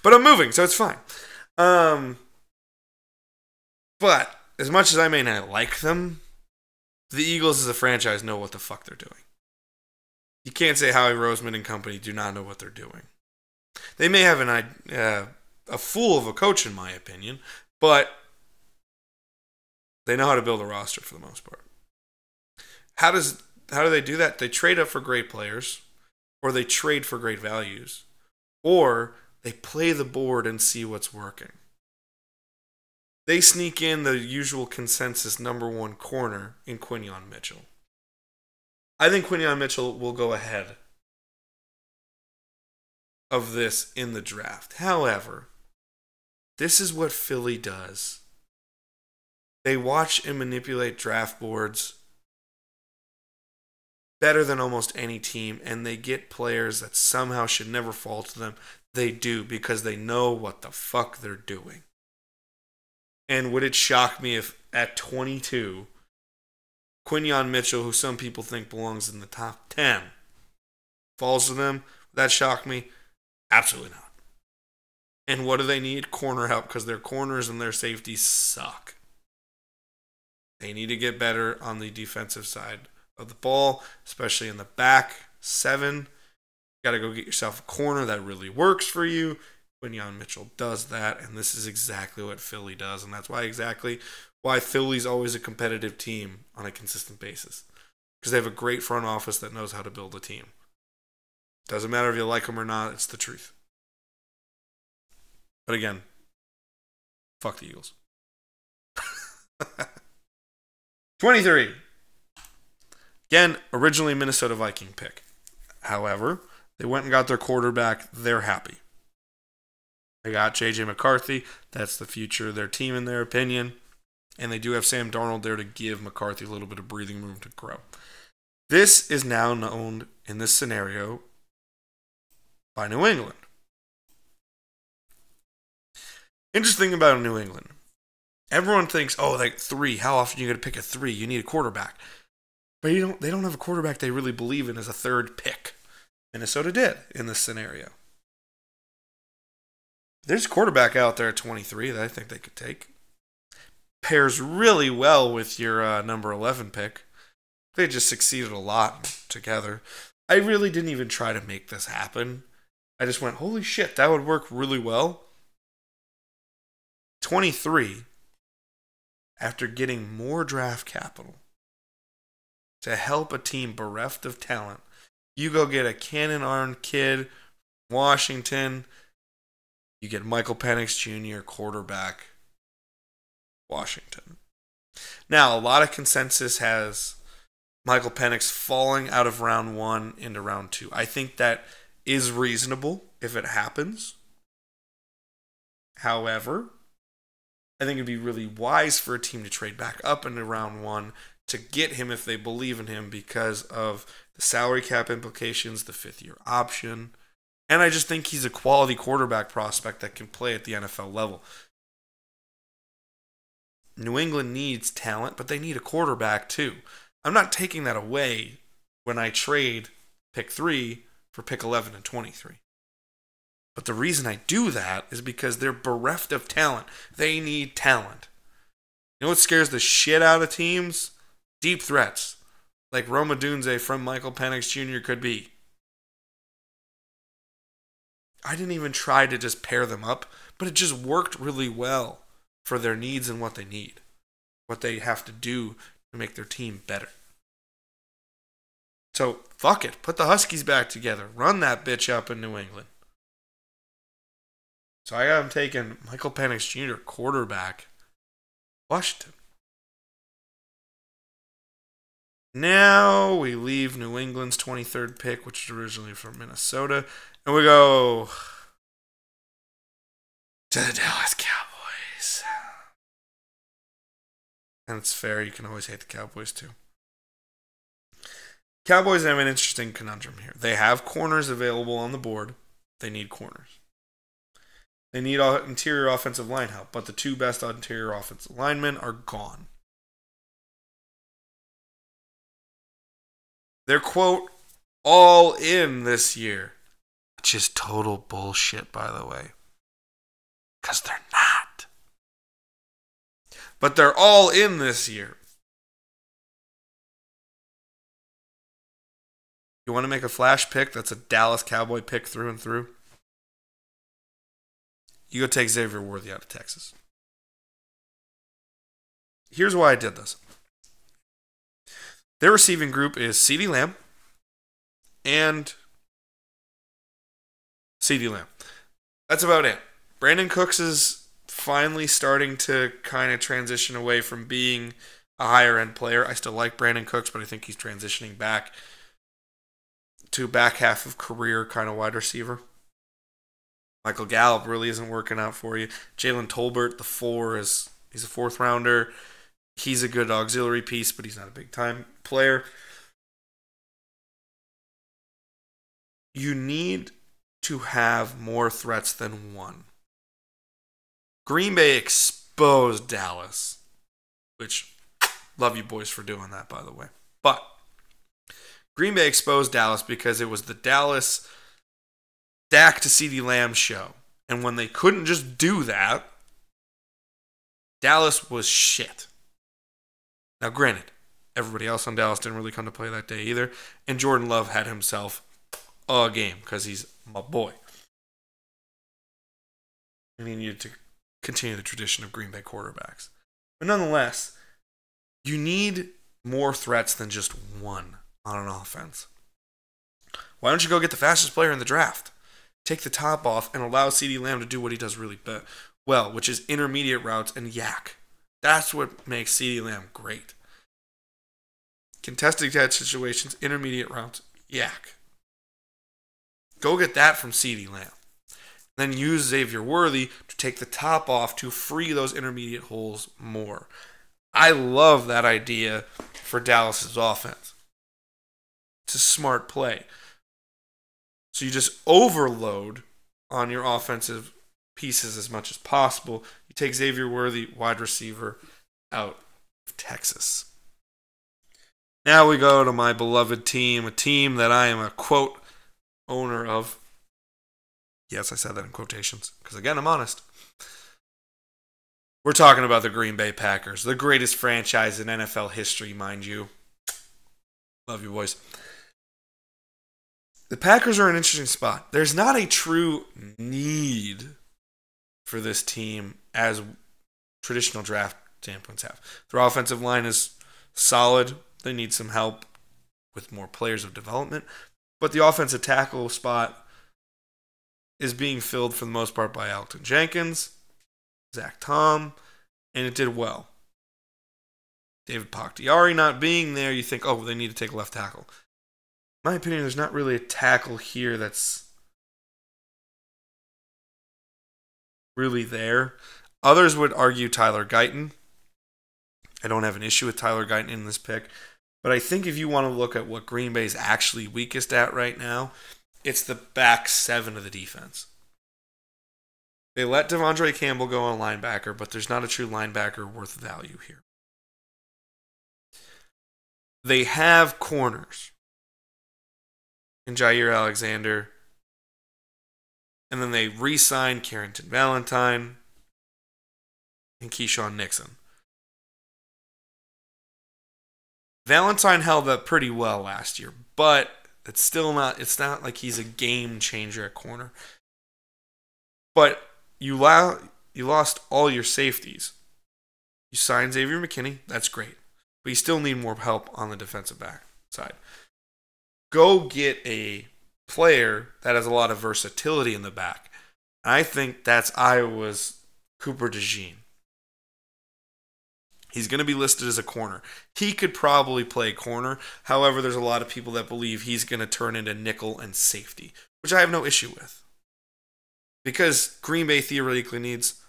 But I'm moving, so it's fine. But as much as I may not like them, the Eagles as a franchise know what the fuck they're doing. You can't say Howie Roseman and company do not know what they're doing. They may have a fool of a coach, in my opinion, but they know how to build a roster for the most part. How do they do that? They trade up for great players, or they trade for great values, or they play the board and see what's working. They sneak in the usual consensus #1 corner in Quinyon Mitchell. I think Quinyon Mitchell will go ahead of this in the draft. However, this is what Philly does. They watch and manipulate draft boards better than almost any team, and they get players that somehow should never fall to them. They do, because they know what the fuck they're doing. And would it shock me if at 22, Quinyon Mitchell, who some people think belongs in the top 10, falls to them? Would that shock me? Absolutely not. And what do they need? Corner help, because their corners and their safeties suck. They need to get better on the defensive side of the ball, especially in the back 7. You got to go get yourself a corner that really works for you. Quinyon Mitchell does that, and this is exactly what Philly does, and that's why Philly's always a competitive team on a consistent basis, because they have a great front office that knows how to build a team. Doesn't matter if you like them or not, it's the truth. But again, fuck the Eagles. 23. Again, originally Minnesota Viking pick. However, they went and got their quarterback. They're happy. They got J.J. McCarthy. That's the future of their team, in their opinion. And they do have Sam Darnold there to give McCarthy a little bit of breathing room to grow. This is now known in this scenario by New England. Interesting about New England. Everyone thinks, oh, like 3. How often are you going to pick a 3? You need a quarterback. But they don't have a quarterback they really believe in as a 3rd pick. Minnesota did in this scenario. There's a quarterback out there at 23 that I think they could take. Pairs really well with your number 11 pick. They just succeeded a lot together. I really didn't even try to make this happen. I just went, holy shit, that would work really well. 23, after getting more draft capital to help a team bereft of talent, you go get a cannon-armed kid, Washington. You get Michael Penix Jr., quarterback, Washington. Now, a lot of consensus has Michael Penix falling out of round 1 into round 2. I think that is reasonable if it happens. However, I think it'd be really wise for a team to trade back up into round 1 to get him if they believe in him, because of the salary cap implications, the 5th-year option. And I just think he's a quality quarterback prospect that can play at the NFL level. New England needs talent, but they need a quarterback too. I'm not taking that away when I trade pick 3 for pick 11 and 23. But the reason I do that is because they're bereft of talent. They need talent. You know what scares the shit out of teams? Deep threats, like Roma Dunze from Michael Penix Jr. could be. I didn't even try to just pair them up, but it just worked really well for their needs and what they need, what they have to do to make their team better. So, fuck it. Put the Huskies back together. Run that bitch up in New England. So I got him taking Michael Penix Jr., quarterback, Washington. Now we leave New England's 23rd pick, which is originally from Minnesota, and we go to the Dallas Cowboys. And it's fair, you can always hate the Cowboys too. Cowboys have an interesting conundrum here. They have corners available on the board. They need corners. They need interior offensive line help, but the 2 best interior offensive linemen are gone. They're, quote, all in this year. Which is total bullshit, by the way. Because they're not. But they're all in this year. You want to make a flash pick that's a Dallas Cowboy pick through and through? you go take Xavier Worthy out of Texas. Here's why I did this. Their receiving group is CeeDee Lamb and CeeDee Lamb. That's about it. Brandon Cooks is finally starting to kind of transition away from being a higher-end player. I still like Brandon Cooks, but I think he's transitioning back to back half of career kind of wide receiver. Michael Gallup really isn't working out for you. Jalen Tolbert, the 4, he's a 4th rounder. He's a good auxiliary piece, but he's not a big-time player. You need to have more threats than one. Green Bay exposed Dallas, which, love you boys for doing that, by the way. But Green Bay exposed Dallas because it was the Dallas Dak to CeeDee Lamb show. And when they couldn't just do that, Dallas was shit. Now, granted, everybody else on Dallas didn't really come to play that day either. And Jordan Love had himself a game because he's my boy. And he needed to continue the tradition of Green Bay quarterbacks. But nonetheless, you need more threats than just one on an offense. Why don't you go get the fastest player in the draft? Take the top off and allow CeeDee Lamb to do what he does really well, which is intermediate routes and yak. That's what makes CeeDee Lamb great. Contested catch situations, intermediate routes, yak. Go get that from CeeDee Lamb. Then use Xavier Worthy to take the top off to free those intermediate holes more. I love that idea for Dallas's offense. It's a smart play. So you just overload on your offensive pieces as much as possible. You take Xavier Worthy, wide receiver, out of Texas. Now we go to my beloved team, a team that I am a, quote, owner of. Yes, I said that in quotations, because again, I'm honest. We're talking about the Green Bay Packers, the greatest franchise in NFL history, mind you. Love you, boys. The Packers are in an interesting spot. There's not a true need for this team as traditional draft standpoints have. Their offensive line is solid. They need some help with more players of development. But the offensive tackle spot is being filled for the most part by Elgton Jenkins, Zach Tom, and it did well. David Bakhtiari not being there, you think, oh, they need to take a left tackle. In my opinion, there's not really a tackle here that's really there. Others would argue Tyler Guyton. I don't have an issue with Tyler Guyton in this pick. But I think if you want to look at what Green Bay's actually weakest at right now, it's the back 7 of the defense. They let Devondre Campbell go on linebacker, but there's not a true linebacker worth value here. They have corners in Jair Alexander, and then they re-signed Carrington Valentine and Keyshawn Nixon. Valentine held up pretty well last year, but it's not like he's a game changer at corner. But you lost all your safeties. You signed Xavier McKinney, that's great. But you still need more help on the defensive back side. Go get a player that has a lot of versatility in the back. I think that's Iowa's Cooper DeJean. He's going to be listed as a corner. He could probably play corner. However, there's a lot of people that believe he's going to turn into nickel and safety, which I have no issue with. Because Green Bay theoretically needs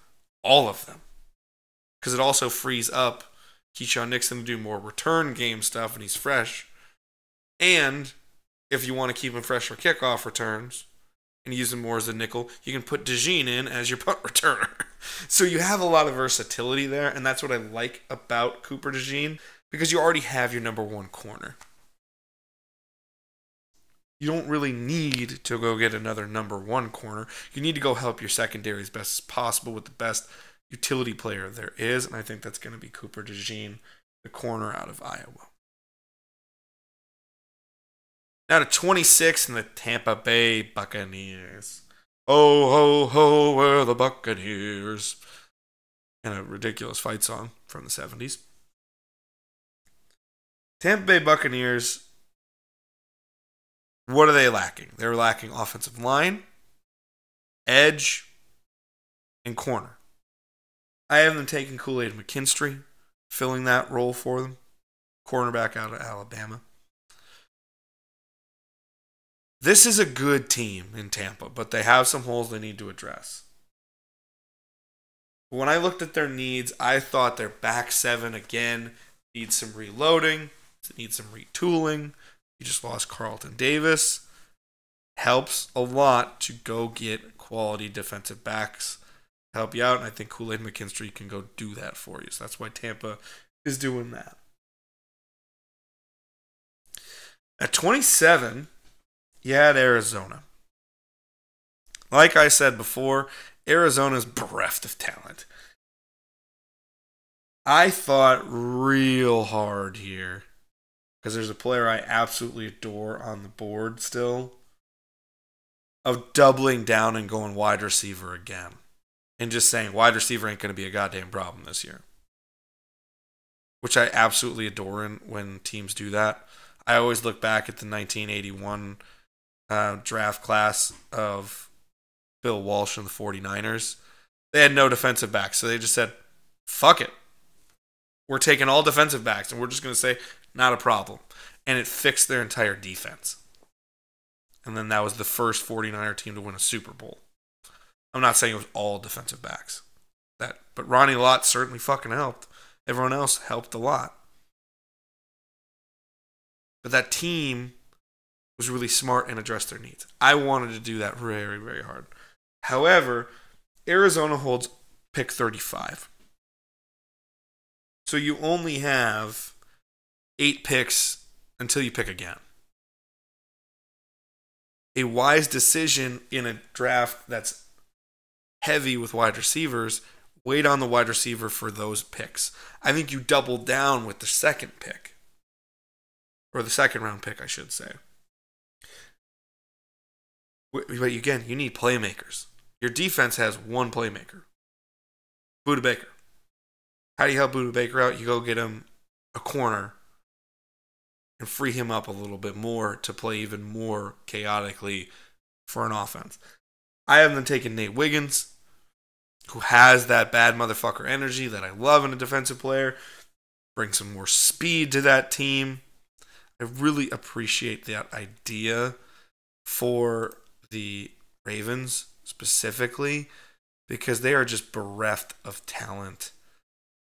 all of them. Because it also frees up Keyshawn Nixon to do more return game stuff, and he's fresh. And if you want to keep him fresh for kickoff returns and use him more as a nickel, you can put DeJean in as your punt returner. So you have a lot of versatility there, and that's what I like about Cooper DeJean, because you already have your number 1 corner. You don't really need to go get another number 1 corner. You need to go help your secondary as best as possible with the best utility player there is, and I think that's going to be Cooper DeJean, the corner out of Iowa. Now to 26 in the Tampa Bay Buccaneers. Ho, ho, ho, we're the Buccaneers. And a ridiculous fight song from the 70s. Tampa Bay Buccaneers, what are they lacking? They're lacking offensive line, edge, and corner. I have them taking Kool-Aid McKinstry, filling that role for them. Cornerback out of Alabama. This is a good team in Tampa, but they have some holes they need to address. When I looked at their needs, I thought their back seven, again, needs some reloading, needs some retooling. You just lost Carlton Davis. Helps a lot to go get quality defensive backs to help you out, and I think Kool-Aid McKinstry can go do that for you. So that's why Tampa is doing that. At 27, you had Arizona. Like I said before, Arizona's bereft of talent. I thought real hard here because there's a player I absolutely adore on the board still of doubling down and going wide receiver again and just saying wide receiver ain't going to be a goddamn problem this year, which I absolutely adore when teams do that. I always look back at the 1981 draft class of Bill Walsh and the 49ers. They had no defensive backs, so they just said, fuck it. We're taking all defensive backs, and we're just going to say, not a problem. And it fixed their entire defense. And then that was the first 49er team to win a Super Bowl. I'm not saying it was all defensive backs. But Ronnie Lott certainly fucking helped. Everyone else helped a lot. But that team was really smart and addressed their needs. I wanted to do that very, very hard. However, Arizona holds pick 35. So you only have 8 picks until you pick again. A wise decision in a draft that's heavy with wide receivers, wait on the wide receiver for those picks. I think you double down with the second pick. Or the second round pick, I should say. But again, you need playmakers. Your defense has one playmaker. Budda Baker. How do you help Budda Baker out? You go get him a corner and free him up a little bit more to play even more chaotically for an offense. I have them taking Nate Wiggins, who has that bad motherfucker energy that I love in a defensive player. Bring some more speed to that team. I really appreciate that idea for the Ravens specifically because they are just bereft of talent.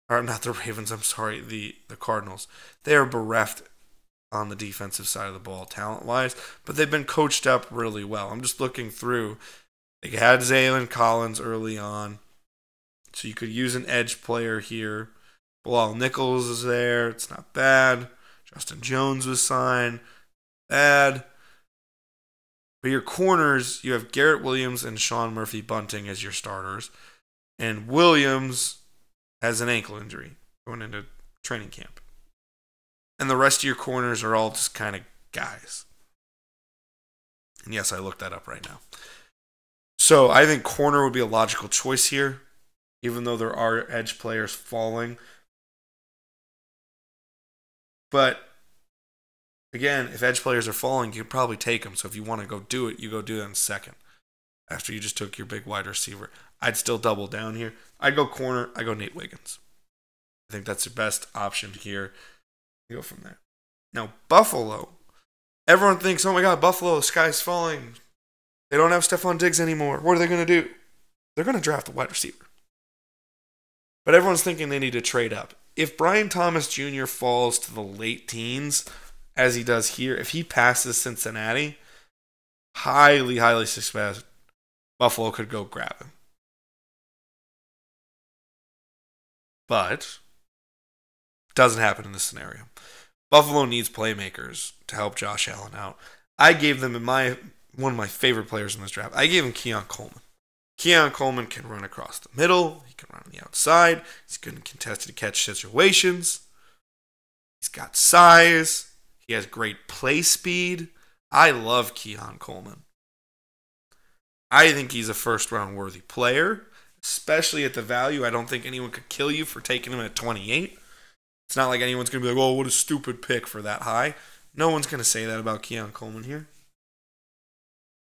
Or not the Ravens, I'm sorry, the Cardinals. They are bereft on the defensive side of the ball talent-wise, but they've been coached up really well. I'm just looking through. They had Zaylin Collins early on, so you could use an edge player here. Bilal Nichols is there. It's not bad. Justin Jones was signed. Bad. But your corners, you have Garrett Williams and Sean Murphy Bunting as your starters. And Williams has an ankle injury going into training camp. And the rest of your corners are all just kind of guys. And yes, I looked that up right now. So I think corner would be a logical choice here, even though there are edge players falling. But again, if edge players are falling, you could probably take them. So if you want to go do it, you go do that in second. After you just took your big wide receiver. I'd still double down here. I'd go corner. I go Nate Wiggins. I think that's the best option here. You go from there. Now, Buffalo. Everyone thinks, oh my God, Buffalo, the sky's falling. They don't have Stephon Diggs anymore. What are they going to do? They're going to draft a wide receiver. But everyone's thinking they need to trade up. If Brian Thomas Jr. falls to the late teens, as he does here, if he passes Cincinnati, highly, highly suspect Buffalo could go grab him. But doesn't happen in this scenario. Buffalo needs playmakers to help Josh Allen out. I gave them one of my favorite players in this draft. I gave him Keon Coleman. Keon Coleman can run across the middle. He can run on the outside. He's good in contested catch situations. He's got size. He has great play speed. I love Keon Coleman. I think he's a first-round worthy player, especially at the value. I don't think anyone could kill you for taking him at 28. It's not like anyone's going to be like, oh, what a stupid pick for that high. No one's going to say that about Keon Coleman here.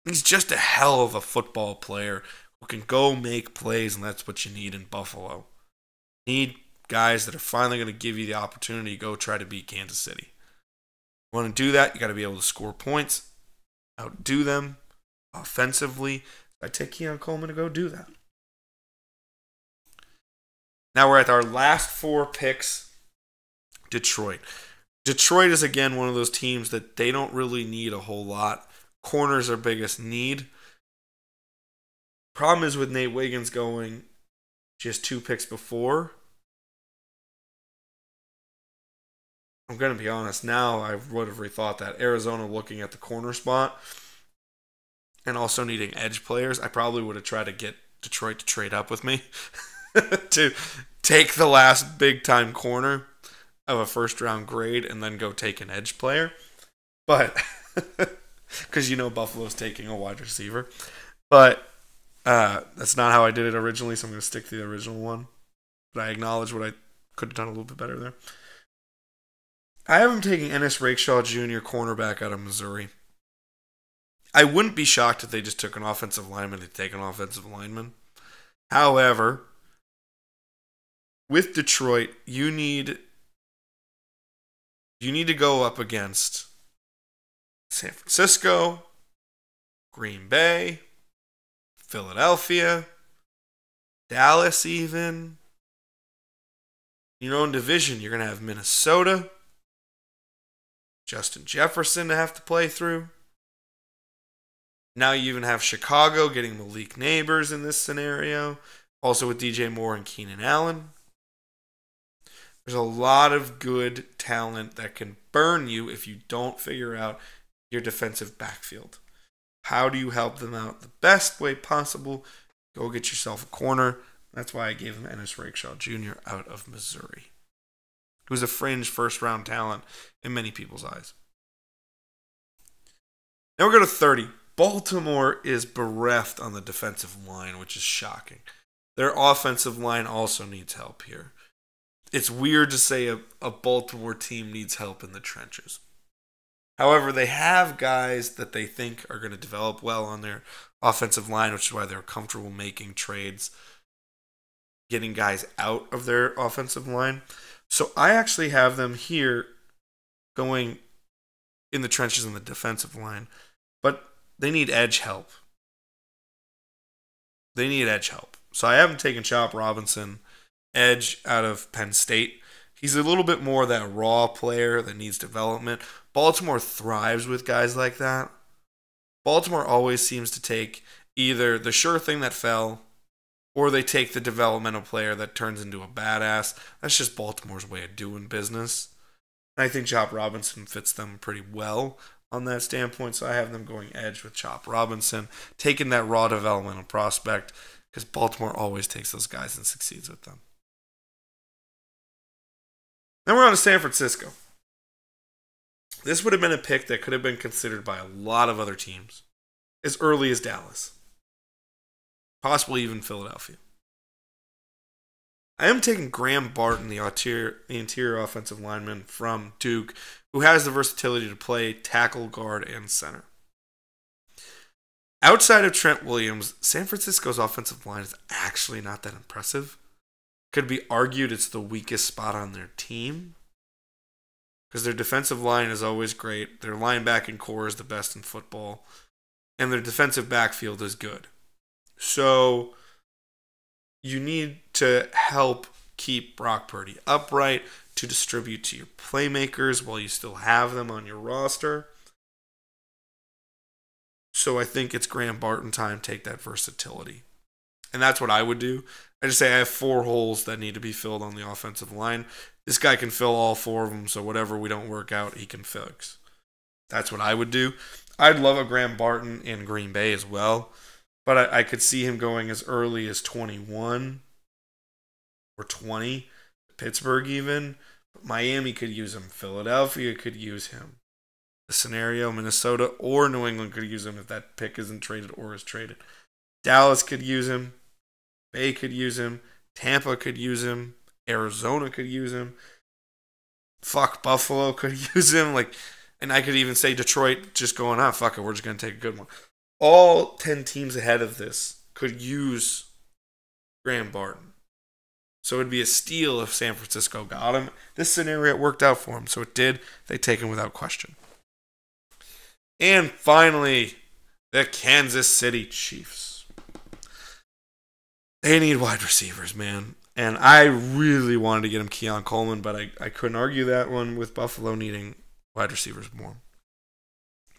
He's just a hell of a football player who can go make plays, and that's what you need in Buffalo. You need guys that are finally going to give you the opportunity to go try to beat Kansas City. You want to do that, you got to be able to score points, outdo them offensively. I take Keon Coleman to go do that. Now we're at our last 4 picks. Detroit. Detroit is, again, one of those teams that they don't really need a whole lot. Corner's their biggest need. Problem is with Nate Wiggins going just 2 picks before. I'm going to be honest. Now I would have rethought that. Arizona looking at the corner spot and also needing edge players. I probably would have tried to get Detroit to trade up with me to take the last big-time corner of a first-round grade and then go take an edge player. But, because Buffalo's taking a wide receiver. But that's not how I did it originally, so I'm going to stick to the original one. But I acknowledge what I could have done a little bit better there. I have him taking Ennis Rakeshaw Jr., cornerback out of Missouri. I wouldn't be shocked if they just took an offensive lineman to take an offensive lineman. However, with Detroit, you need to go up against San Francisco, Green Bay, Philadelphia, Dallas even. In division, you're going to have Minnesota, Justin Jefferson to have to play through. Now you even have Chicago getting Malik Neighbors in this scenario. Also with DJ Moore and Keenan Allen. There's a lot of good talent that can burn you if you don't figure out your defensive backfield. How do you help them out the best way possible? Go get yourself a corner. That's why I gave him Ennis Rakeshaw Jr. out of Missouri. He was a fringe first-round talent in many people's eyes. Now we're going to 30. Baltimore is bereft on the defensive line, which is shocking. Their offensive line also needs help here. It's weird to say a Baltimore team needs help in the trenches. However, they have guys that they think are going to develop well on their offensive line, which is why they're comfortable making trades, getting guys out of their offensive line. So I actually have them here going in the trenches in the defensive line, but they need edge help. So I haven't taken Chop Robinson, edge out of Penn State. He's a little bit more that raw player that needs development. Baltimore thrives with guys like that. Baltimore always seems to take either the sure thing that fell, or they take the developmental player that turns into a badass. That's just Baltimore's way of doing business. And I think Chop Robinson fits them pretty well on that standpoint, so I have them going edge with Chop Robinson, taking that raw developmental prospect, because Baltimore always takes those guys and succeeds with them. Then we're on to San Francisco. This would have been a pick that could have been considered by a lot of other teams as early as Dallas. Possibly even Philadelphia. I am taking Graham Barton, the interior offensive lineman from Duke, who has the versatility to play tackle, guard, and center. Outside of Trent Williams, San Francisco's offensive line is actually not that impressive. Could be argued it's the weakest spot on their team, because their defensive line is always great. Their linebacking core is the best in football, and their defensive backfield is good. So you need to help keep Brock Purdy upright, to distribute to your playmakers while you still have them on your roster. So I think it's Graham Barton time to take that versatility. And that's what I would do. I just say I have 4 holes that need to be filled on the offensive line. This guy can fill all 4 of them, so whatever we don't work out, he can fix. That's what I would do. I'd love a Graham Barton in Green Bay as well, but I could see him going as early as 21 or 20. Pittsburgh even. Miami could use him. Philadelphia could use him. The scenario, Minnesota or New England could use him if that pick isn't traded or is traded. Dallas could use him. Bay could use him. Tampa could use him. Arizona could use him. Fuck, Buffalo could use him. And I could even say Detroit just going, fuck it, we're just going to take a good one. All 10 teams ahead of this could use Graham Barton. So it'd be a steal if San Francisco got him. This scenario, it worked out for him. So it did. They take him without question. And finally, the Kansas City Chiefs. They need wide receivers, man. And I really wanted to get him Keon Coleman, but I couldn't argue that one with Buffalo needing wide receivers more.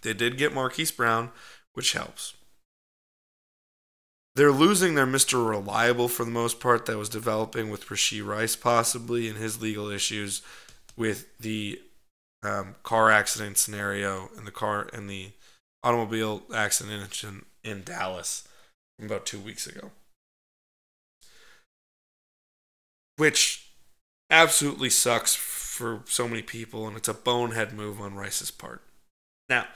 They did get Marquise Brown, which helps. They're losing their Mr. Reliable for the most part that was developing with Rashee Rice possibly and his legal issues with the car accident scenario and the automobile accident in Dallas from about 2 weeks ago. Which absolutely sucks for so many people, and it's a bonehead move on Rice's part. Now,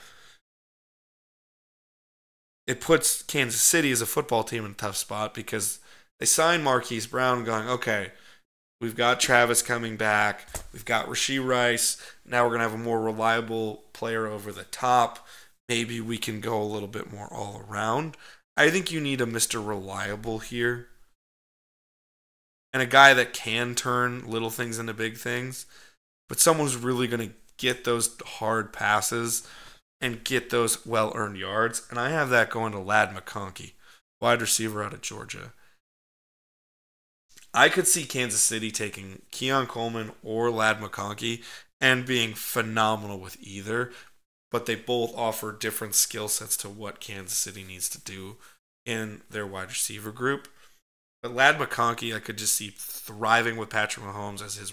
it puts Kansas City as a football team in a tough spot because they signed Marquise Brown going, okay, we've got Travis coming back, we've got Rashee Rice, now we're going to have a more reliable player over the top. Maybe we can go a little bit more all around. I think you need a Mr. Reliable here. And a guy that can turn little things into big things. But someone's really going to get those hard passes and get those well-earned yards. And I have that going to Ladd McConkey, wide receiver out of Georgia. I could see Kansas City taking Keon Coleman or Ladd McConkey and being phenomenal with either. But they both offer different skill sets to what Kansas City needs to do in their wide receiver group. But Ladd McConkey, I could just see thriving with Patrick Mahomes as his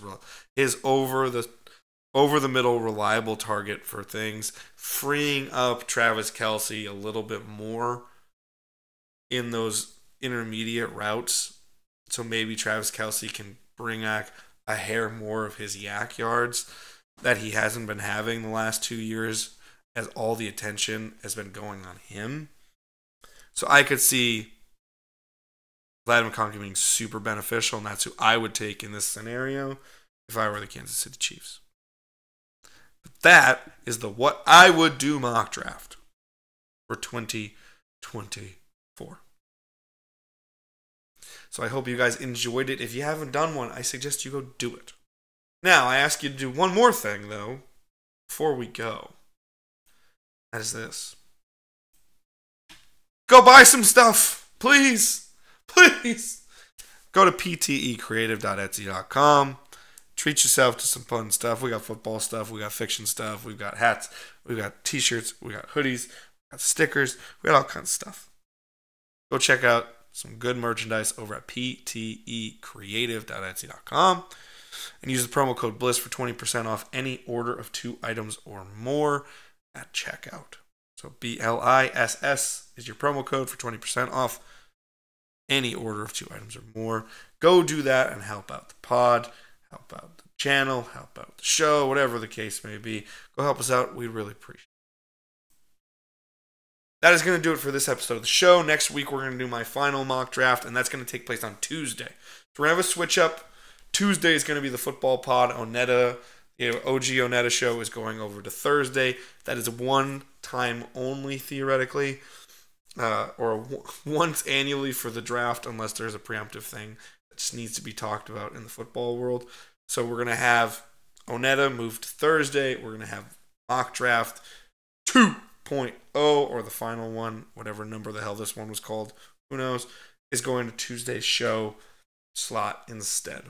over the middle reliable target for things, freeing up Travis Kelce a little bit more in those intermediate routes. So maybe Travis Kelce can bring back a hair more of his yak yards that he hasn't been having the last 2 years as all the attention has been going on him. So I could see Ladd McConkey being super beneficial, and that's who I would take in this scenario if I were the Kansas City Chiefs. But that is the what I would do mock draft for 2024. So I hope you guys enjoyed it. If you haven't done one, I suggest you go do it. Now, I ask you to do one more thing, though, before we go. That is this. Go buy some stuff, please. Please go to ptecreative.etsy.com. Treat yourself to some fun stuff. We got football stuff. We got fiction stuff. We've got hats. We got t-shirts. We got hoodies. We got stickers. We got all kinds of stuff. Go check out some good merchandise over at ptecreative.etsy.com and use the promo code BLISS for 20% off any order of 2 items or more at checkout. So BLISS is your promo code for 20% off any order of 2 items or more. Go do that and help out the pod, help out the channel, help out the show, whatever the case may be. Go help us out. We'd really appreciate it. That is going to do it for this episode of the show. Next week, we're going to do my final mock draft, and that's going to take place on Tuesday. So we're going to have a switch up. Tuesday is going to be the football pod. ONETA, OG ONETA show is going over to Thursday. That is one time only, theoretically. Or once annually for the draft, unless there's a preemptive thing that just needs to be talked about in the football world. So we're going to have ONETA move to Thursday. We're going to have mock draft 2.0, or the final one, whatever number the hell this one was called, who knows, is going to Tuesday's show slot instead.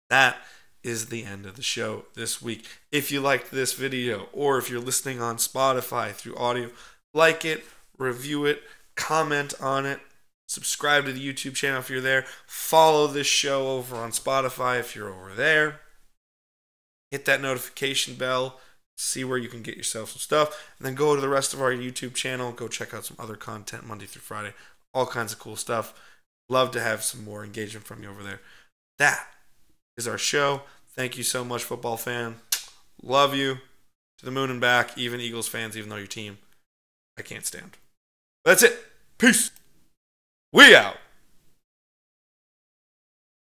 That is the end of the show this week. If you liked this video, or if you're listening on Spotify through audio, like it, review it, comment on it, subscribe to the YouTube channel if you're there, follow this show over on Spotify if you're over there, hit that notification bell, see where you can get yourself some stuff, and then go to the rest of our YouTube channel, go check out some other content Monday through Friday, all kinds of cool stuff. Love to have some more engagement from you over there. That is our show. Thank you so much, football fan. Love you to the moon and back, even Eagles fans, even though your team I can't stand. That's it. Peace. We out.